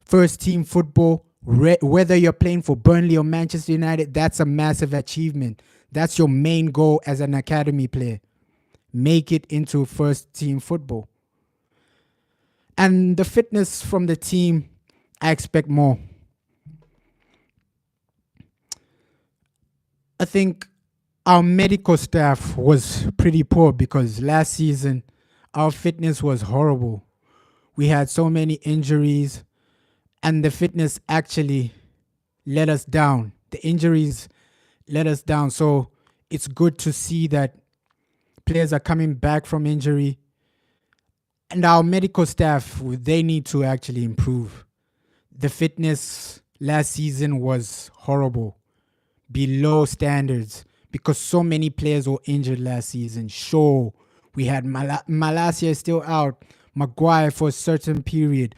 first team football, whether you're playing for Burnley or Manchester United, that's a massive achievement. That's your main goal as an academy player. Make it into first team football. And the fitness from the team, I expect more. I think our medical staff was pretty poor because last season our fitness was horrible. We had so many injuries and the fitness actually let us down. The injuries let us down. So it's good to see that players are coming back from injury. And our medical staff, they need to actually improve. The fitness last season was horrible, below standards, because so many players were injured last season. Sure, we had Malacia still out, Maguire for a certain period.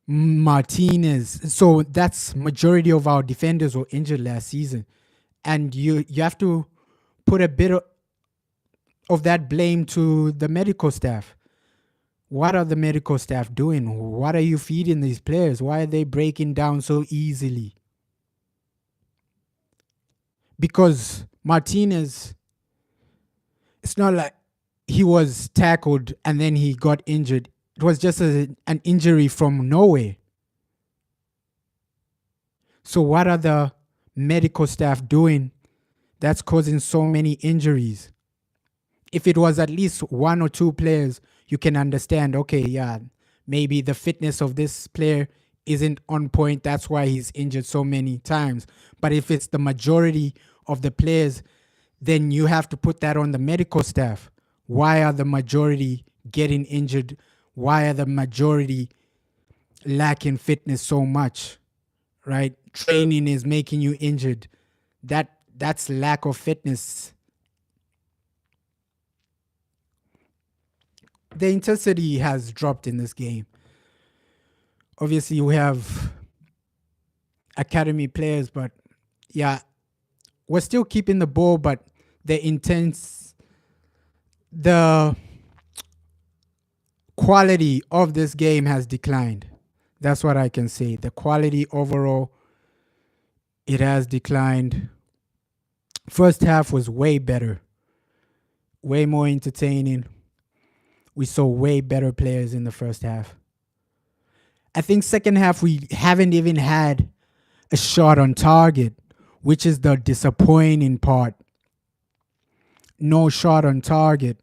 Martinez. So that's majority of our defenders were injured last season, and you have to put a bit of that blame to the medical staff. What are the medical staff doing? What are you feeding these players? Why are they breaking down so easily? Because Martinez, it's not like he was tackled and then he got injured. It was just an injury from nowhere. So, what are the medical staff doing that's causing so many injuries? If it was at least one or two players, you can understand, okay, yeah, maybe the fitness of this player isn't on point. That's why he's injured so many times. But if it's the majority of the players, then you have to put that on the medical staff. Why are the majority getting injured? Why are the majority lacking fitness so much? Right? Training is making you injured. That's lack of fitness. The intensity has dropped in this game. Obviously, we have academy players, but yeah, we're still keeping the ball, but the quality of this game has declined. That's what I can say. The quality overall, it has declined. First half was way better, way more entertaining. We saw way better players in the first half. I think second half we haven't even had a shot on target, which is the disappointing part. No shot on target.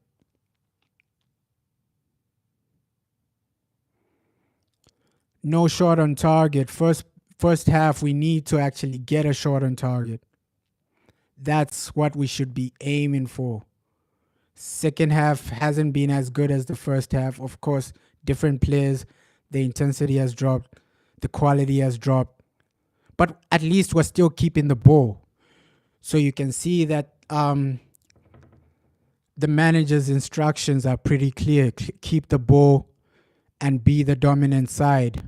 No shot on target. First half we need to actually get a shot on target. That's what we should be aiming for. Second half hasn't been as good as the first half. Of course, different players, the intensity has dropped, the quality has dropped. But at least we're still keeping the ball. So you can see that the manager's instructions are pretty clear. Keep the ball and be the dominant side.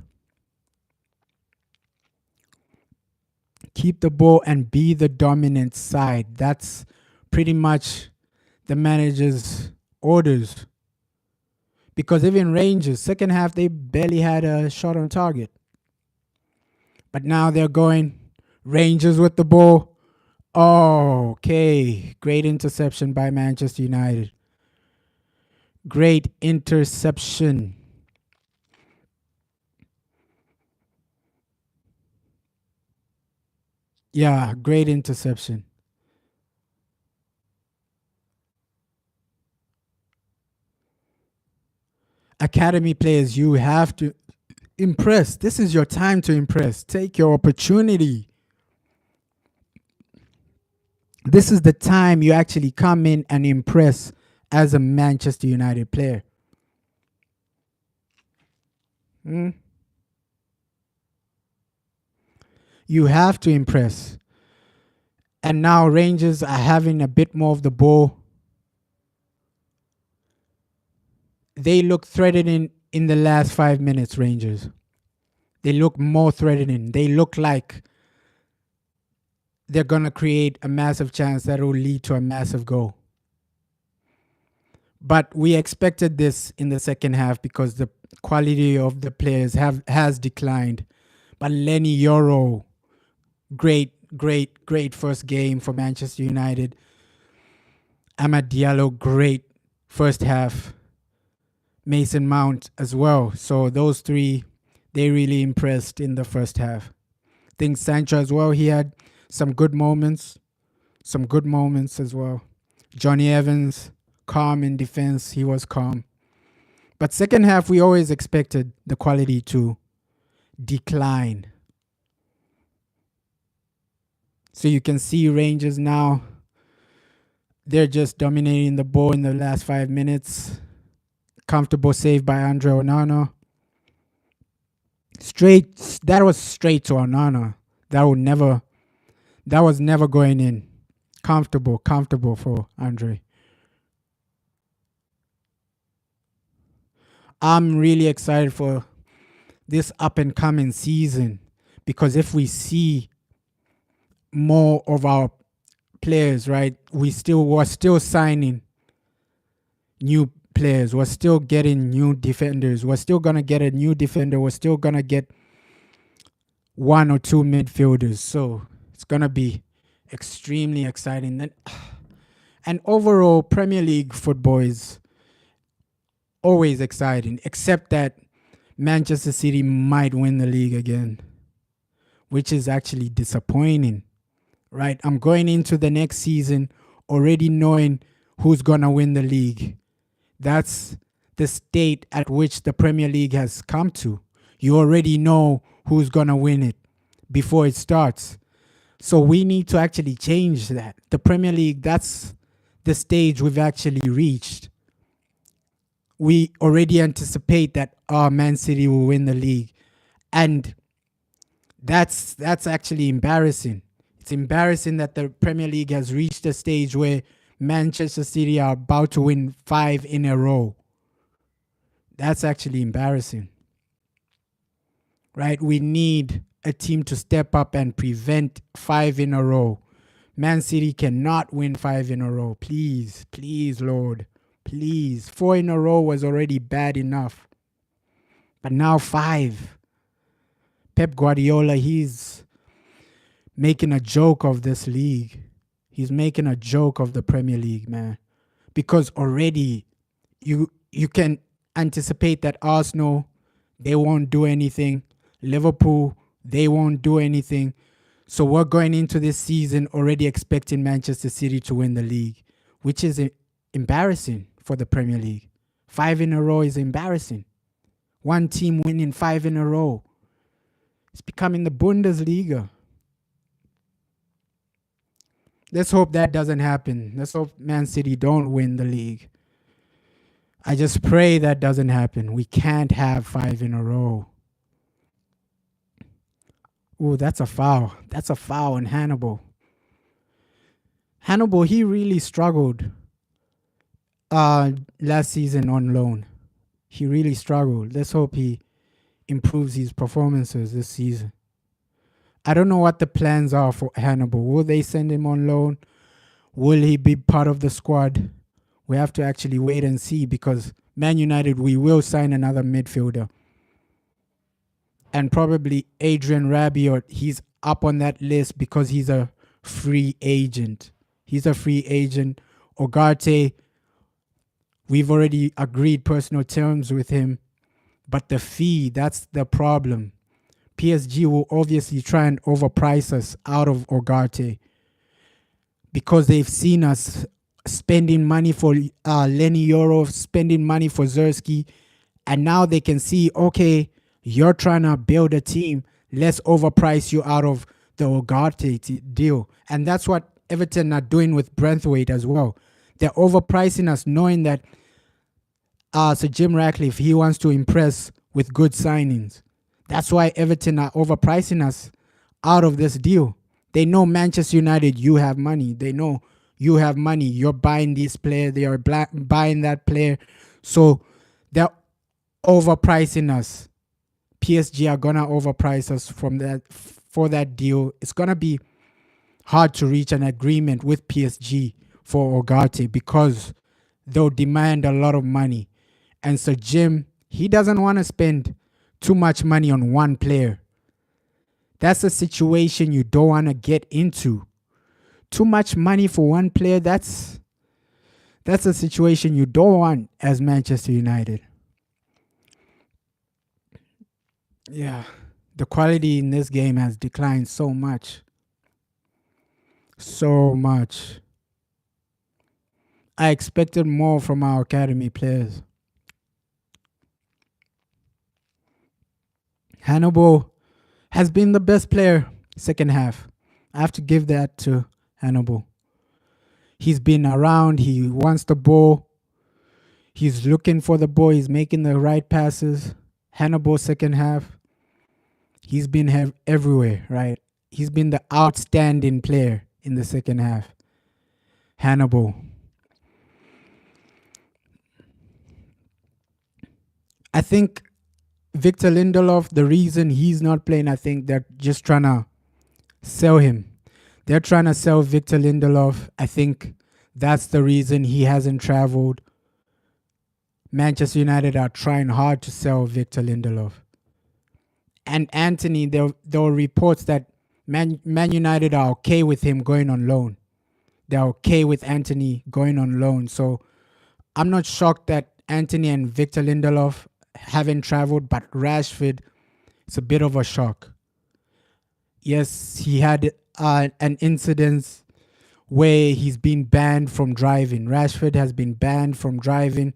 Keep the ball and be the dominant side. That's pretty much the manager's orders. Because even Rangers, second half, they barely had a shot on target. But now they're going Rangers with the ball. Oh, okay. Great interception by Manchester United. Great interception. Yeah, great interception. Academy players, you have to impress. This is your time to impress. Take your opportunity. This is the time you actually come in and impress as a Manchester United player. You have to impress. And now Rangers are having a bit more of the ball. They look threatening in the last 5 minutes, Rangers. They look more threatening. They look like they're going to create a massive chance that will lead to a massive goal. But we expected this in the second half because the quality of the players has declined. But Lenny Yoro, great first game for Manchester United. Amad Diallo, great first half. Mason Mount as well. So those three, they really impressed in the first half. I think Sancho as well, he had some good moments as well. Johnny Evans, calm in defense, he was calm. But second half, we always expected the quality to decline. So you can see Rangers now, they're just dominating the ball in the last 5 minutes. Comfortable save by Andre Onana. That was straight to Onana. That was never going in. Comfortable for Andre. I'm really excited for this up and coming season, because if we see more of our players, right, we're still signing new players, we're still getting new defenders, we're still gonna get a new defender, we're still gonna get one or two midfielders. So it's gonna be extremely exciting. And overall, Premier League football is always exciting, except that Manchester City might win the league again, which is actually disappointing, right? I'm going into the next season already knowing who's going to win the league. That's the state at which the Premier League has come to. You already know who's going to win it before it starts. So we need to actually change that. The Premier League, that's the stage we've actually reached. We already anticipate that Man City will win the league. And that's actually embarrassing. It's embarrassing that the Premier League has reached a stage where Manchester City are about to win 5 in a row. That's actually embarrassing. Right? We need a team to step up and prevent 5 in a row. Man City cannot win 5 in a row. Please, please, Lord. Please. 4 in a row was already bad enough. But now 5. Pep Guardiola, he's making a joke of this league. He's making a joke of the Premier League, man. Because already you can anticipate that Arsenal, they won't do anything. Liverpool, they won't do anything. So we're going into this season already expecting Manchester City to win the league, which is embarrassing for the Premier League. 5 in a row is embarrassing. One team winning 5 in a row. It's becoming the Bundesliga. Let's hope that doesn't happen. Let's hope Man City don't win the league. I just pray that doesn't happen. We can't have 5 in a row. Ooh, that's a foul. That's a foul on Hannibal. Hannibal, he really struggled last season on loan. He really struggled. Let's hope he improves his performances this season. I don't know what the plans are for Hannibal. Will they send him on loan? Will he be part of the squad? We have to actually wait and see, because Man United, we will sign another midfielder. And probably Adrian Rabiot, he's up on that list because he's a free agent. He's a free agent. Ugarte, we've already agreed personal terms with him. But the fee, that's the problem. PSG will obviously try and overprice us out of Ugarte because they've seen us spending money for Lenny Yoro, spending money for Zerski, and now they can see, okay, you're trying to build a team, let's overprice you out of the Ugarte deal. And that's what Everton are doing with Brentwaite as well. They're overpricing us, knowing that Sir Jim Ratcliffe, he wants to impress with good signings. That's why Everton are overpricing us out of this deal. They know Manchester United, you have money. They know you have money. You're buying this player. They are buying that player. So they're overpricing us. PSG are going to overprice us for that deal. It's going to be hard to reach an agreement with PSG for Ugarte because they'll demand a lot of money. And Sir Jim, he doesn't want to spend too much money on one player. That's a situation you don't want to get into. Too much money for one player, that's a situation you don't want as Manchester United. Yeah, the quality in this game has declined so much. So much. I expected more from our academy players. Hannibal has been the best player second half. I have to give that to Hannibal. He's been around. He wants the ball. He's looking for the ball. He's making the right passes. Hannibal second half. He's been everywhere, right? He's been the outstanding player in the second half. Hannibal. I think Victor Lindelof, the reason he's not playing, I think they're just trying to sell him. They're trying to sell Victor Lindelof. I think that's the reason he hasn't traveled. Manchester United are trying hard to sell Victor Lindelof. And Anthony, there were reports that Man United are okay with him going on loan. They're okay with Anthony going on loan. So I'm not shocked that Anthony and Victor Lindelof haven't traveled, but Rashford, it's a bit of a shock. Yes, he had an incident where he's been banned from driving. Rashford has been banned from driving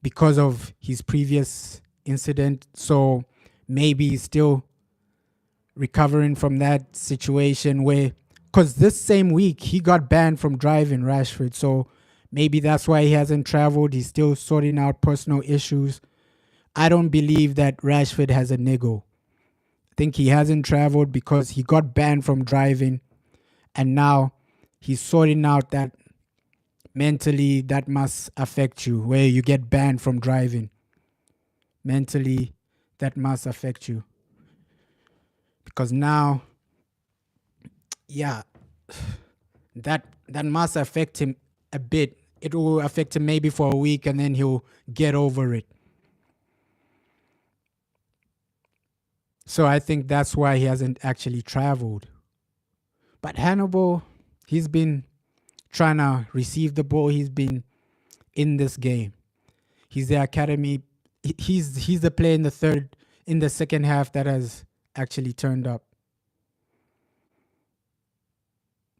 because of his previous incident. So maybe he's still recovering from that situation where, because this same week he got banned from driving, Rashford. So maybe that's why he hasn't traveled. He's still sorting out personal issues. I don't believe that Rashford has a niggle. I think he hasn't traveled because he got banned from driving, and now he's sorting out that mentally that must affect you, where you get banned from driving. Mentally, that must affect you. Because now, yeah, that must affect him a bit. It will affect him maybe for a week and then he'll get over it. So I think that's why he hasn't actually traveled. But Hannibal, he's been trying to receive the ball. He's been in this game. He's the academy. He's the player in the second half that has actually turned up.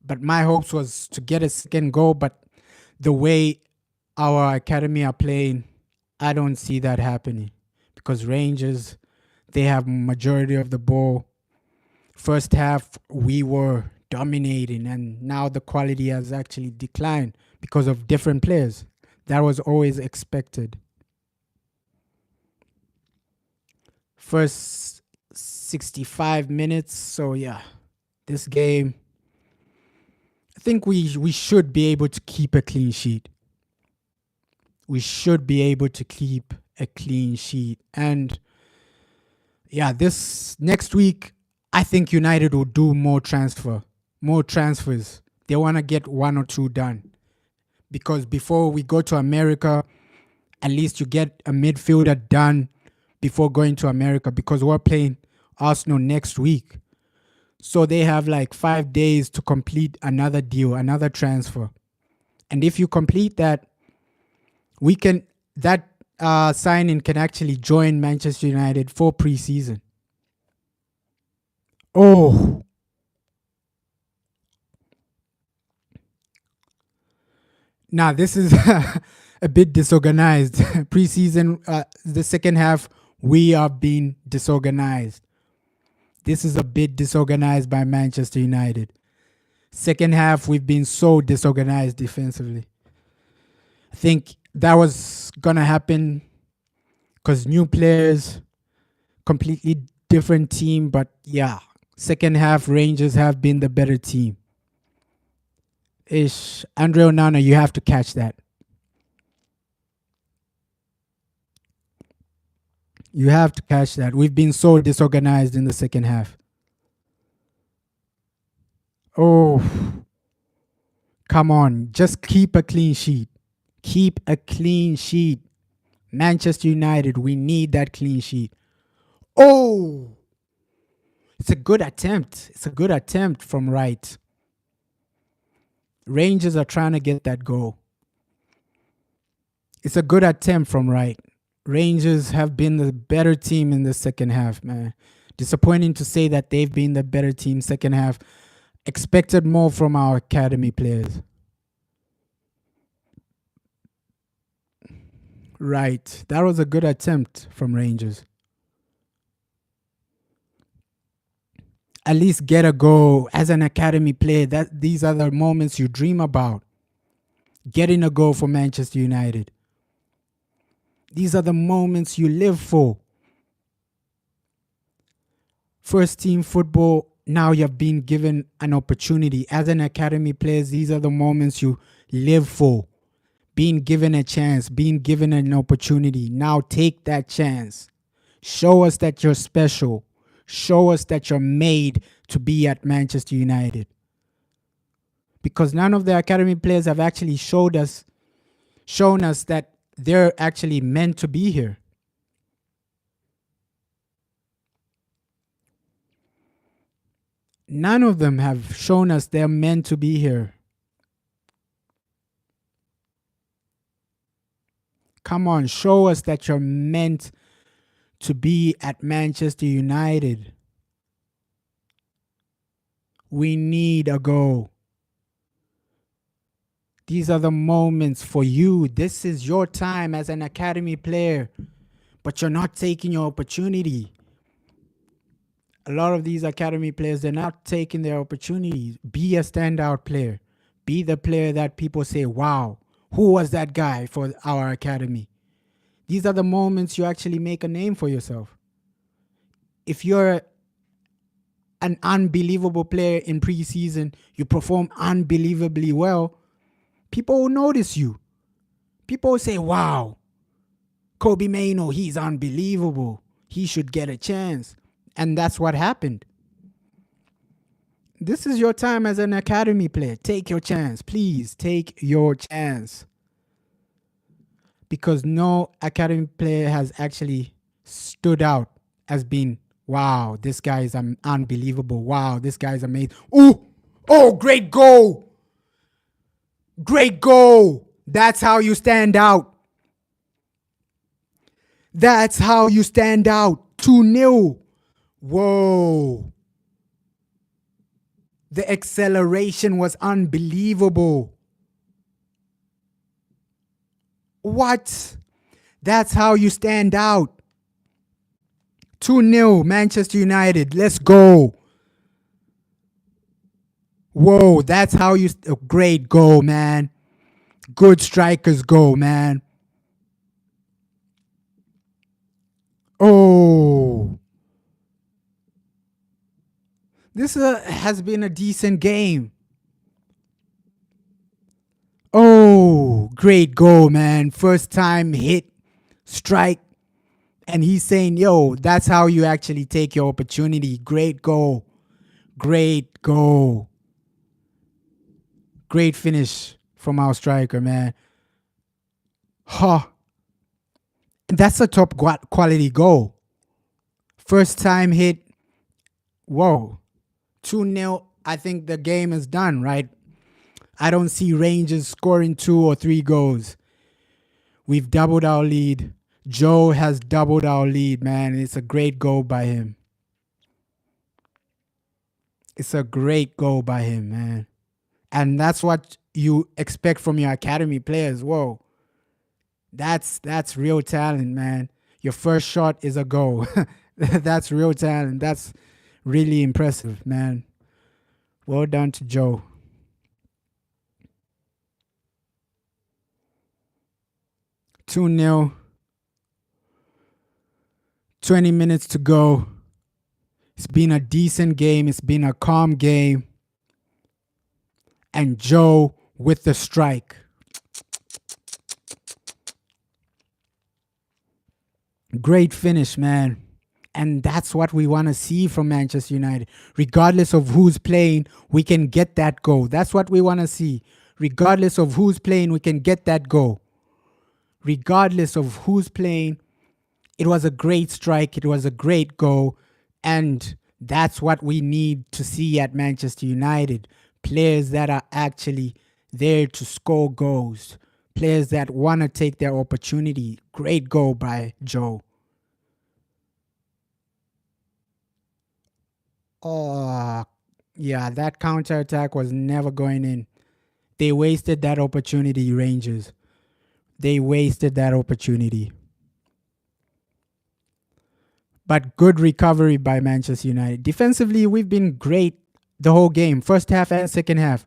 But my hopes was to get a second goal, but the way our academy are playing, I don't see that happening. Because Rangers, they have majority of the ball. First half, we were dominating, and now the quality has actually declined because of different players. That was always expected. First 65 minutes, so yeah, this game, I think we should be able to keep a clean sheet. We should be able to keep a clean sheet. And yeah, this next week, I think United will do more transfers. They want to get one or two done. Because before we go to America, at least you get a midfielder done before going to America, because we're playing Arsenal next week. So they have like 5 days to complete another deal, another transfer. And if you complete that, that signing can actually join Manchester United for pre-season. Oh. Now, this is a bit disorganized. Pre-season, the second half, we are being disorganized. This is a bit disorganized by Manchester United. Second half, we've been so disorganized defensively. I think that was going to happen because new players, completely different team. But yeah, second half, Rangers have been the better team. Andre Onana, you have to catch that. You have to catch that. We've been so disorganized in the second half. Oh, come on. Just keep a clean sheet. Keep a clean sheet. Manchester United, we need that clean sheet. Oh, it's a good attempt. It's a good attempt from right. Rangers are trying to get that goal. It's a good attempt from right. Rangers have been the better team in the second half, man. Disappointing to say that they've been the better team second half. Expected more from our academy players. Right. That was a good attempt from Rangers. At least get a goal as an academy player. These are the moments you dream about. Getting a goal for Manchester United. These are the moments you live for. First team football, now you've been given an opportunity. As an academy player, these are the moments you live for. Being given a chance, being given an opportunity. Now take that chance. Show us that you're special. Show us that you're made to be at Manchester United. Because none of the academy players have actually shown us that they're actually meant to be here. None of them have shown us they're meant to be here. Come on, show us that you're meant to be at Manchester United. We need a goal. These are the moments for you. This is your time as an academy player, but you're not taking your opportunity. A lot of these academy players, they're not taking their opportunities. Be a standout player. Be the player that people say, wow, who was that guy for our academy? These are the moments you actually make a name for yourself. If you're an unbelievable player in preseason, you perform unbelievably well, people will notice you. People will say, wow, Kobe Mainoo, he's unbelievable. He should get a chance. And that's what happened. This is your time as an academy player. Take your chance. Please take your chance. Because no academy player has actually stood out as being, wow, this guy is unbelievable. Wow, this guy is amazing. Ooh, oh, great goal. Great goal. That's how you stand out. That's how you stand out. 2-0. Whoa. The acceleration was unbelievable. What? That's how you stand out. 2-0, Manchester United. Let's go. Whoa, that's how you... great goal, man. Good strikers goal, man. Oh. This has been a decent game. Oh, great goal, man. First time hit, strike. And he's saying, yo, that's how you actually take your opportunity. Great goal. Great goal. Great finish from our striker, man. Huh. That's a top quality goal. First time hit. Whoa. 2-0. I think the game is done, right? I don't see Rangers scoring 2 or 3 goals. We've doubled our lead. Joe has doubled our lead, man. It's a great goal by him. It's a great goal by him, man. And that's what you expect from your academy players. Whoa. That's real talent, man. Your first shot is a goal. That's real talent. That's really impressive, man. Well done to Joe. (2-0). 20 minutes to go. It's been a decent game. It's been a calm game. And Joe with the strike. Great finish, man. And that's what we want to see from Manchester United. Regardless of who's playing, we can get that goal. That's what we want to see. Regardless of who's playing, we can get that goal. Regardless of who's playing, it was a great strike. It was a great goal. And that's what we need to see at Manchester United. Players that are actually there to score goals. Players that want to take their opportunity. Great goal by Joe. Oh, yeah, that counterattack was never going in. They wasted that opportunity, Rangers. They wasted that opportunity. But good recovery by Manchester United. Defensively, we've been great the whole game. First half and second half.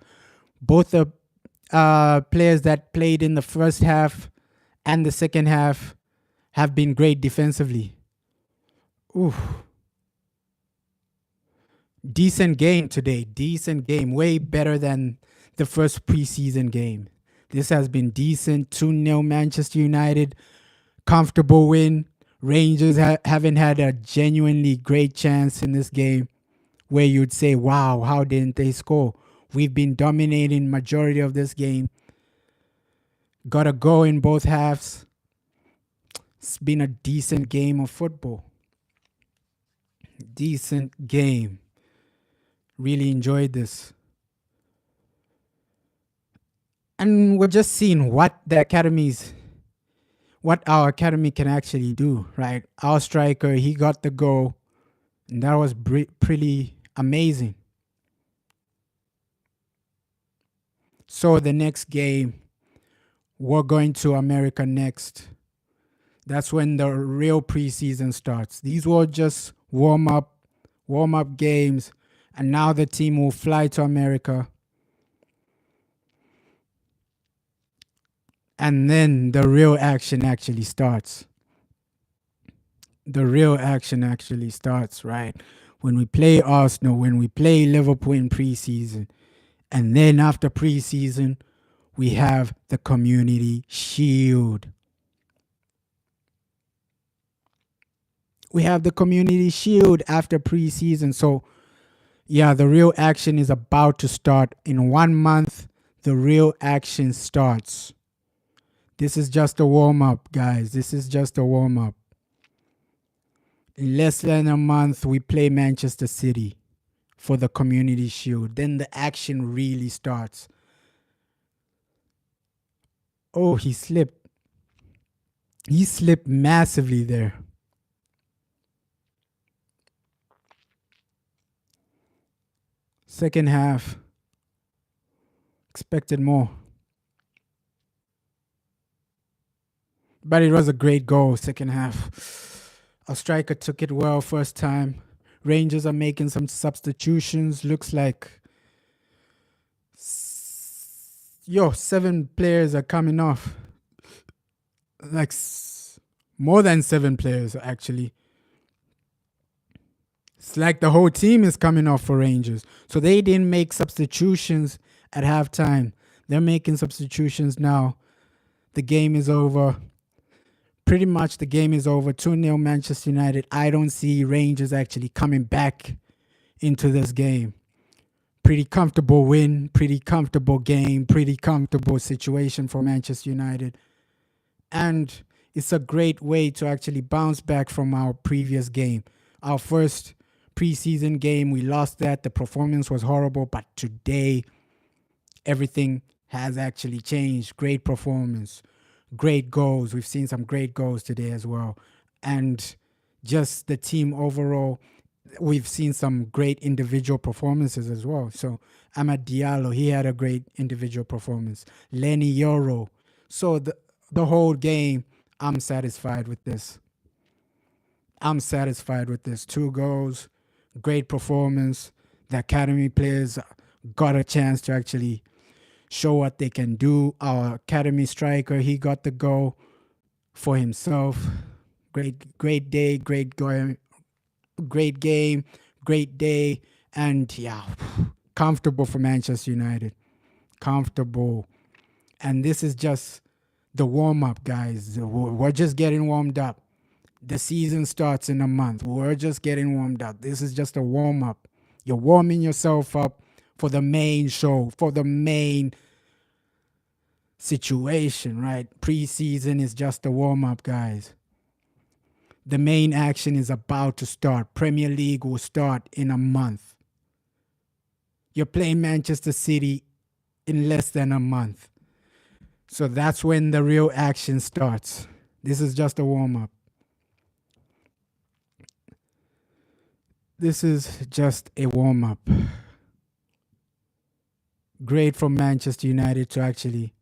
Both the players that played in the first half and the second half have been great defensively. Oof. Decent game today. Decent game. Way better than the first preseason game. This has been decent. 2-0 Manchester United. Comfortable win. Rangers haven't had a genuinely great chance in this game where you'd say, wow, how didn't they score? We've been dominating majority of this game. Got a goal in both halves. It's been a decent game of football. Decent game. Really enjoyed this. And we're just seeing what our academy can actually do, right? Our striker, he got the goal, and that was pretty amazing. So the next game, we're going to America next. That's when the real preseason starts. These were just warm up games, and now the team will fly to America. And then the real action actually starts. The real action actually starts, right? When we play Arsenal, when we play Liverpool in preseason. And then after preseason, we have the Community Shield. We have the Community Shield after preseason. So, yeah, the real action is about to start. In 1 month, the real action starts. This is just a warm-up, guys. This is just a warm-up. In less than a month, we play Manchester City for the Community Shield. Then the action really starts. Oh, he slipped. He slipped massively there. Second half. Expected more. But it was a great goal, second half. Our striker took it well first time. Rangers are making some substitutions. Looks like 7 players are coming off. Like more than 7 players, actually. It's like the whole team is coming off for Rangers. So they didn't make substitutions at halftime. They're making substitutions now. The game is over. Pretty much the game is over. 2-0 Manchester United. I don't see Rangers actually coming back into this game. Pretty comfortable win, pretty comfortable game, pretty comfortable situation for Manchester United. And it's a great way to actually bounce back from our previous game. Our first preseason game, we lost that. The performance was horrible, but today everything has actually changed. Great performance. Great goals. We've seen some great goals today as well. And just the team overall, we've seen some great individual performances as well. So Amad Diallo, he had a great individual performance. Lenny Yoro. So the whole game, I'm satisfied with this. I'm satisfied with this. 2 goals, great performance. The academy players got a chance to actually show what they can do. Our academy striker, he got the goal for himself. Great day, great game, great day. And yeah, comfortable for Manchester United. Comfortable. And this is just the warm-up, guys. We're just getting warmed up. The season starts in a month. We're just getting warmed up. This is just a warm-up. You're warming yourself up for the main show, for the main situation, right? Preseason is just a warm-up, guys. The main action is about to start. Premier League will start in a month. You're playing Manchester City in less than a month. So that's when the real action starts. This is just a warm-up. This is just a warm-up. Great for Manchester United to actually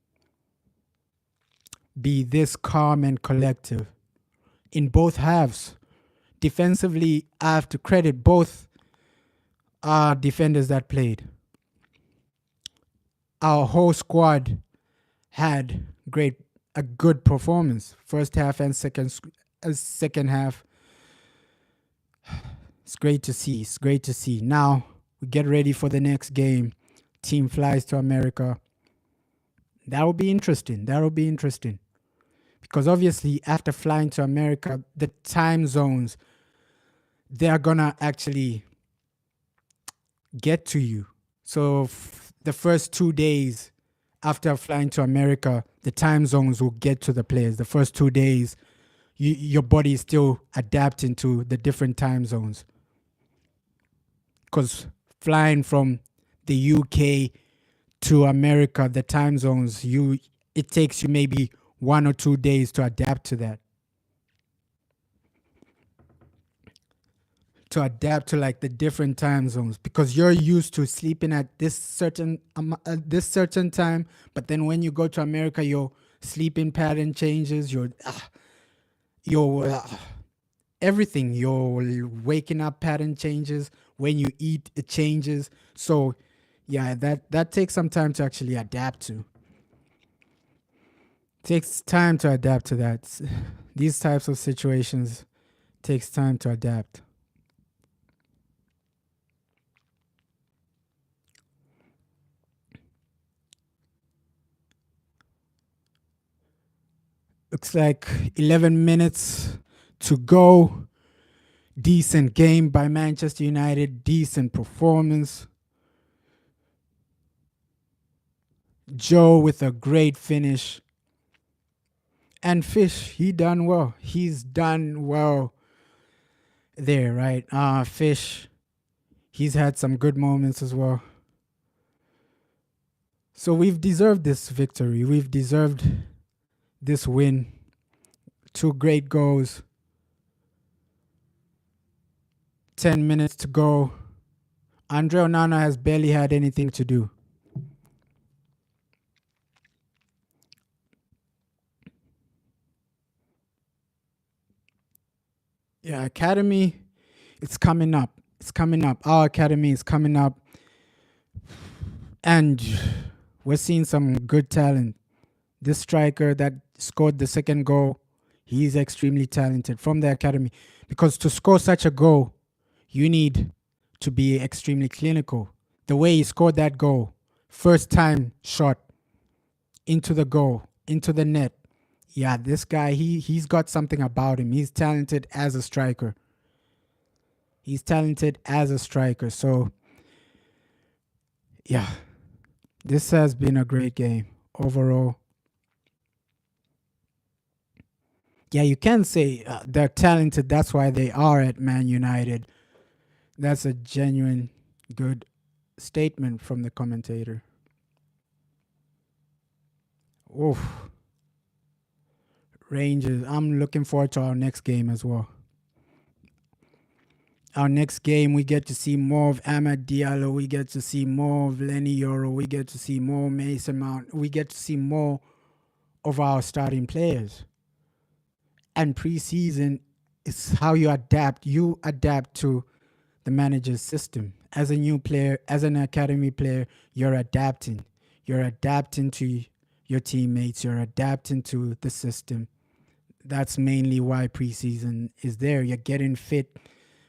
be this calm and collective in both halves. Defensively, I have to credit both our defenders that played. Our whole squad had a good performance. First half and second half. It's great to see. It's great to see. Now we get ready for the next game. Team flies to America. That will be interesting. That will be interesting. because obviously after flying to America, the time zones, they are gonna actually get to you. So the first 2 days after flying to America, the time zones will get to the players. The first 2 days, your body is still adapting to the different time zones. Because flying from the UK to America, the time zones, it takes you maybe 1 or 2 days to adapt to that. To adapt to like the different time zones, because you're used to sleeping at this certain time, but then when you go to America, your sleeping pattern changes. Your everything, your waking up pattern changes. When you eat, it changes. So yeah, that takes some time to actually adapt to. Takes time to adapt to that. These types of situations takes time to adapt. Looks like 11 minutes to go. Decent game by Manchester United. Decent performance. Joe with a great finish. And Fish, he done well. He's done well there, right? Fish, he's had some good moments as well. So we've deserved this victory. We've deserved this win. 2 great goals. 10 minutes to go. Andre Onana has barely had anything to do. Yeah, academy, it's coming up. It's coming up. Our academy is coming up. And we're seeing some good talent. This striker that scored the second goal, he's extremely talented from the academy. Because to score such a goal, you need to be extremely clinical. The way he scored that goal, first time shot into the goal, into the net. Yeah, this guy, he's got something about him. He's talented as a striker. He's talented as a striker. So, yeah, this has been a great game overall. Yeah, you can say they're talented. That's why they are at Man United. That's a genuine good statement from the commentator. Oof. Rangers. I'm looking forward to our next game as well. Our next game, we get to see more of Amad Diallo. We get to see more of Lenny Yoro. We get to see more Mason Mount. We get to see more of our starting players. And preseason is how you adapt. You adapt to the manager's system. As a new player, as an academy player, you're adapting. You're adapting to your teammates. You're adapting to the system. That's mainly why preseason is there. You're getting fit,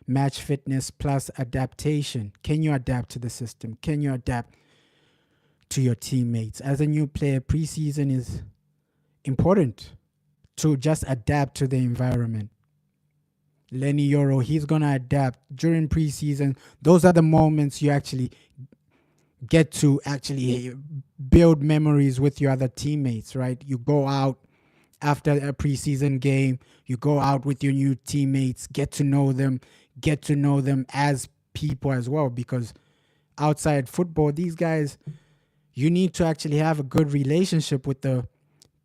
match fitness plus adaptation. Can you adapt to the system? Can you adapt to your teammates? As a new player, preseason is important to just adapt to the environment. Lenny Yoro, he's going to adapt during preseason. Those are the moments you actually get to actually build memories with your other teammates, right? You go out after a preseason game, you go out with your new teammates, get to know them as people as well, because outside football, these guys, you need to actually have a good relationship with the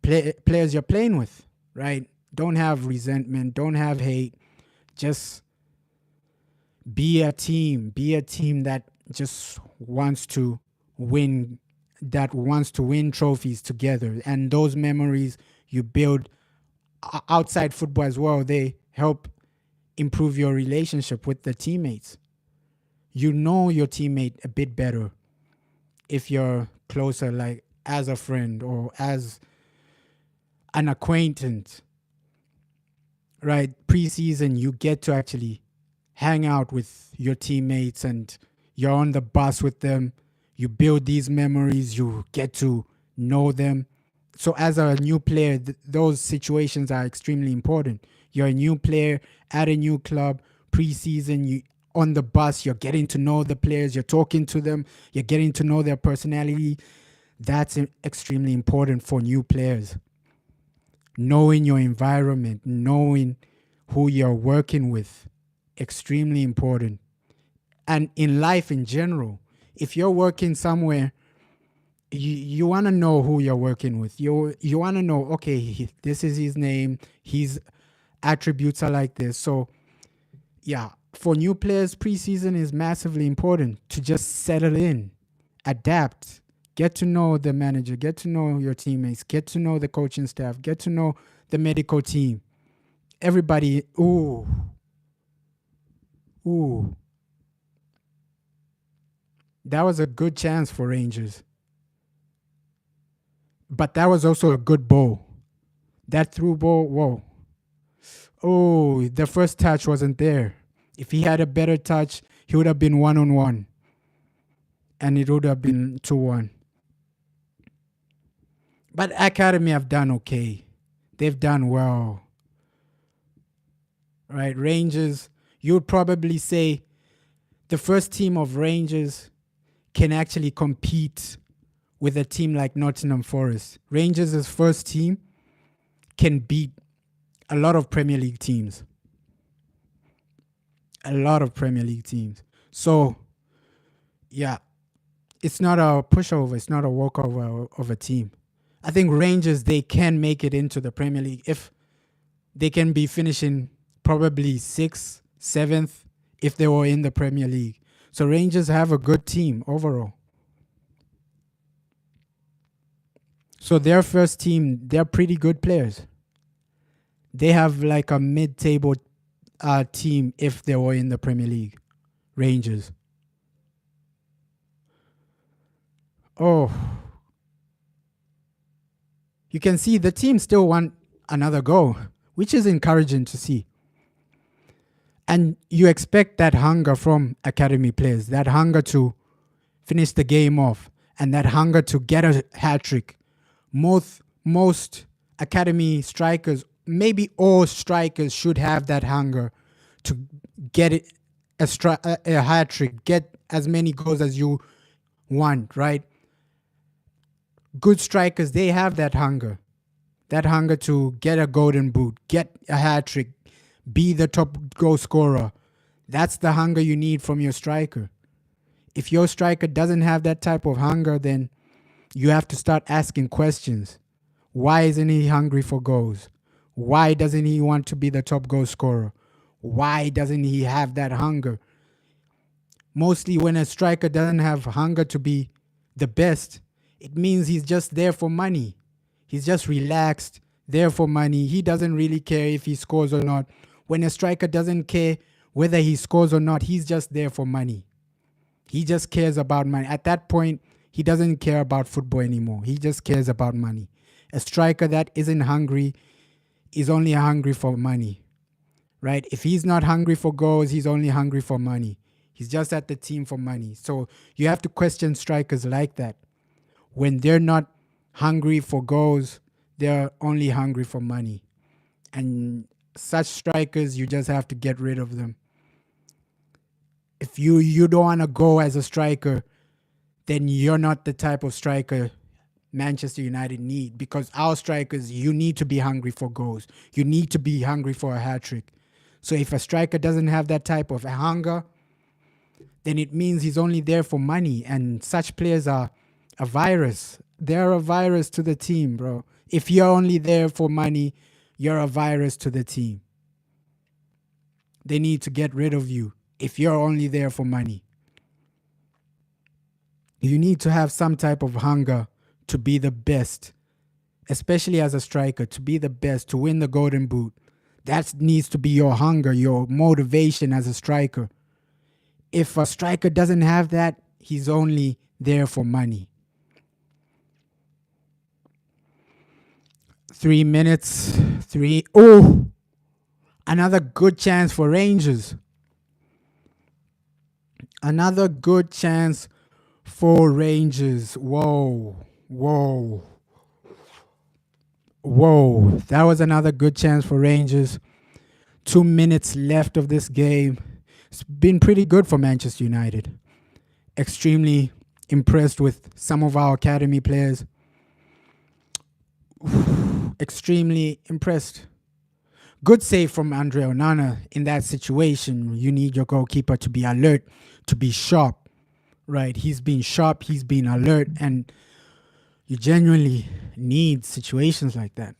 players you're playing with, right? Don't have resentment, don't have hate. Just be a team that just wants to win, trophies together. And those memories you build outside football as well, they help improve your relationship with the teammates. You know your teammate a bit better if you're closer, like as a friend or as an acquaintance, right? Preseason, you get to actually hang out with your teammates and you're on the bus with them. You build these memories, you get to know them. So as a new player, those situations are extremely important. You're a new player at a new club, preseason, you on the bus, you're getting to know the players, you're talking to them, you're getting to know their personality. That's extremely important for new players. Knowing your environment, knowing who you're working with, extremely important. And in life in general, if you're working somewhere, you want to know who you're working with. You want to know, okay, this is his name, his attributes are like this. So yeah, for new players, preseason is massively important to just settle in, adapt, get to know the manager, get to know your teammates, get to know the coaching staff, get to know the medical team. Everybody, ooh, that was a good chance for Rangers. But that was also a good ball. That through ball, whoa. Oh, the first touch wasn't there. If he had a better touch, he would have been 1-on-1. And it would have been 2-1. But Academy have done okay. They've done well. Right? Rangers, you would probably say the first team of Rangers can actually compete with a team like Nottingham Forest. Rangers' first team can beat a lot of Premier League teams. A lot of Premier League teams. So, yeah, it's not a pushover. It's not a walkover of a team. I think Rangers, they can make it into the Premier League if they can be finishing probably 6th, 7th if they were in the Premier League. So Rangers have a good team overall. So their first team, they're pretty good players. They have like a mid-table team if they were in the Premier League. Rangers. Oh. You can see the team still want another goal, which is encouraging to see. And you expect that hunger from academy players, that hunger to finish the game off, and that hunger to get a hat trick. Most academy strikers, maybe all strikers, should have that hunger to get it a hat trick, get as many goals as you want, right? Good strikers, they have that hunger to get a golden boot, get a hat trick, be the top goal scorer. That's the hunger you need from your striker. If your striker doesn't have that type of hunger, then you have to start asking questions. Why isn't he hungry for goals? Why doesn't he want to be the top goal scorer? Why doesn't he have that hunger? Mostly when a striker doesn't have hunger to be the best, it means he's just there for money. He's just relaxed, there for money. He doesn't really care if he scores or not. When a striker doesn't care whether he scores or not, he's just there for money. He just cares about money. At that point, he doesn't care about football anymore. He just cares about money. A striker that isn't hungry is only hungry for money, right? If he's not hungry for goals, he's only hungry for money. He's just at the team for money. So you have to question strikers like that. When they're not hungry for goals, they're only hungry for money. And such strikers, you just have to get rid of them. If you don't want to go as a striker, then you're not the type of striker Manchester United need, because our strikers, you need to be hungry for goals. You need to be hungry for a hat trick. So if a striker doesn't have that type of hunger, then it means he's only there for money. And such players are a virus. They're a virus to the team, bro. If you're only there for money, you're a virus to the team. They need to get rid of you if you're only there for money. You need to have some type of hunger to be the best, especially as a striker, to be the best, to win the golden boot. That needs to be your hunger, your motivation as a striker. If a striker doesn't have that, he's only there for money. 3 minutes. Oh, another good chance for Rangers. Another good chance for Rangers. Whoa. Whoa, that was another good chance for Rangers. 2 minutes left of this game. It's been pretty good for Manchester United. Extremely impressed with some of our academy players. Extremely impressed. Good save from Andre Onana in that situation. You need your goalkeeper to be alert, to be sharp, right? He's been sharp, he's been alert, and you genuinely need situations like that.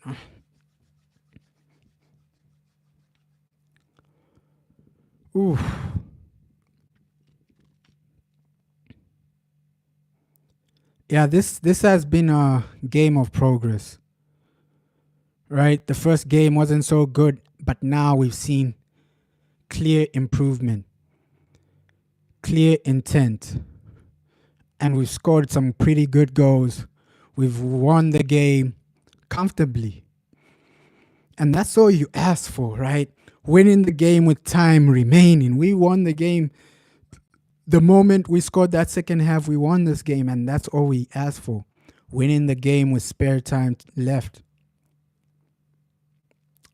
Ooh. Yeah, this has been a game of progress, right? The first game wasn't so good, but now we've seen clear improvement, clear intent, and we've scored some pretty good goals. We've won the game comfortably. And that's all you ask for, right? Winning the game with time remaining. We won the game. The moment we scored that second half, we won this game, and that's all we asked for. Winning the game with spare time left.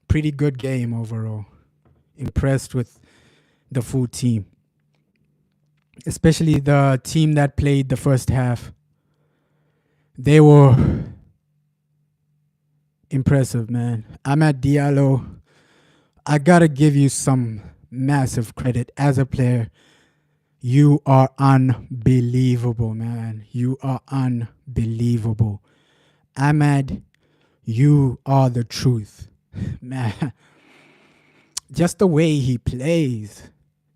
Pretty good game overall. Impressed with the full team. Especially the team that played the first half. They were impressive, man. Amad Diallo, I gotta give you some massive credit as a player. You are unbelievable, man. You are unbelievable. Ahmad, you are the truth. Man, just the way he plays.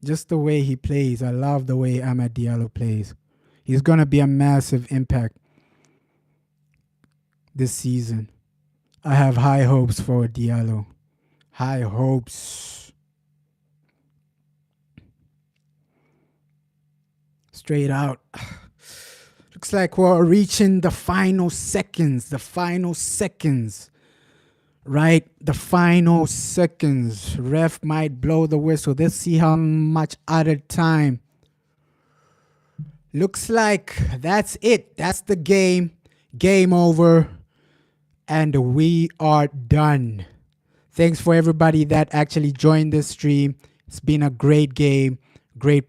Just the way he plays. I love the way Amad Diallo plays. He's going to be a massive impact this season. I have high hopes for Diallo. High hopes. Straight out. Looks like we're reaching the final seconds. The final seconds. Right? The final seconds. Ref might blow the whistle. Let's see how much added time. Looks like that's it. That's the game. Game over. And we are done. Thanks for everybody that actually joined this stream. It's been a great game. Great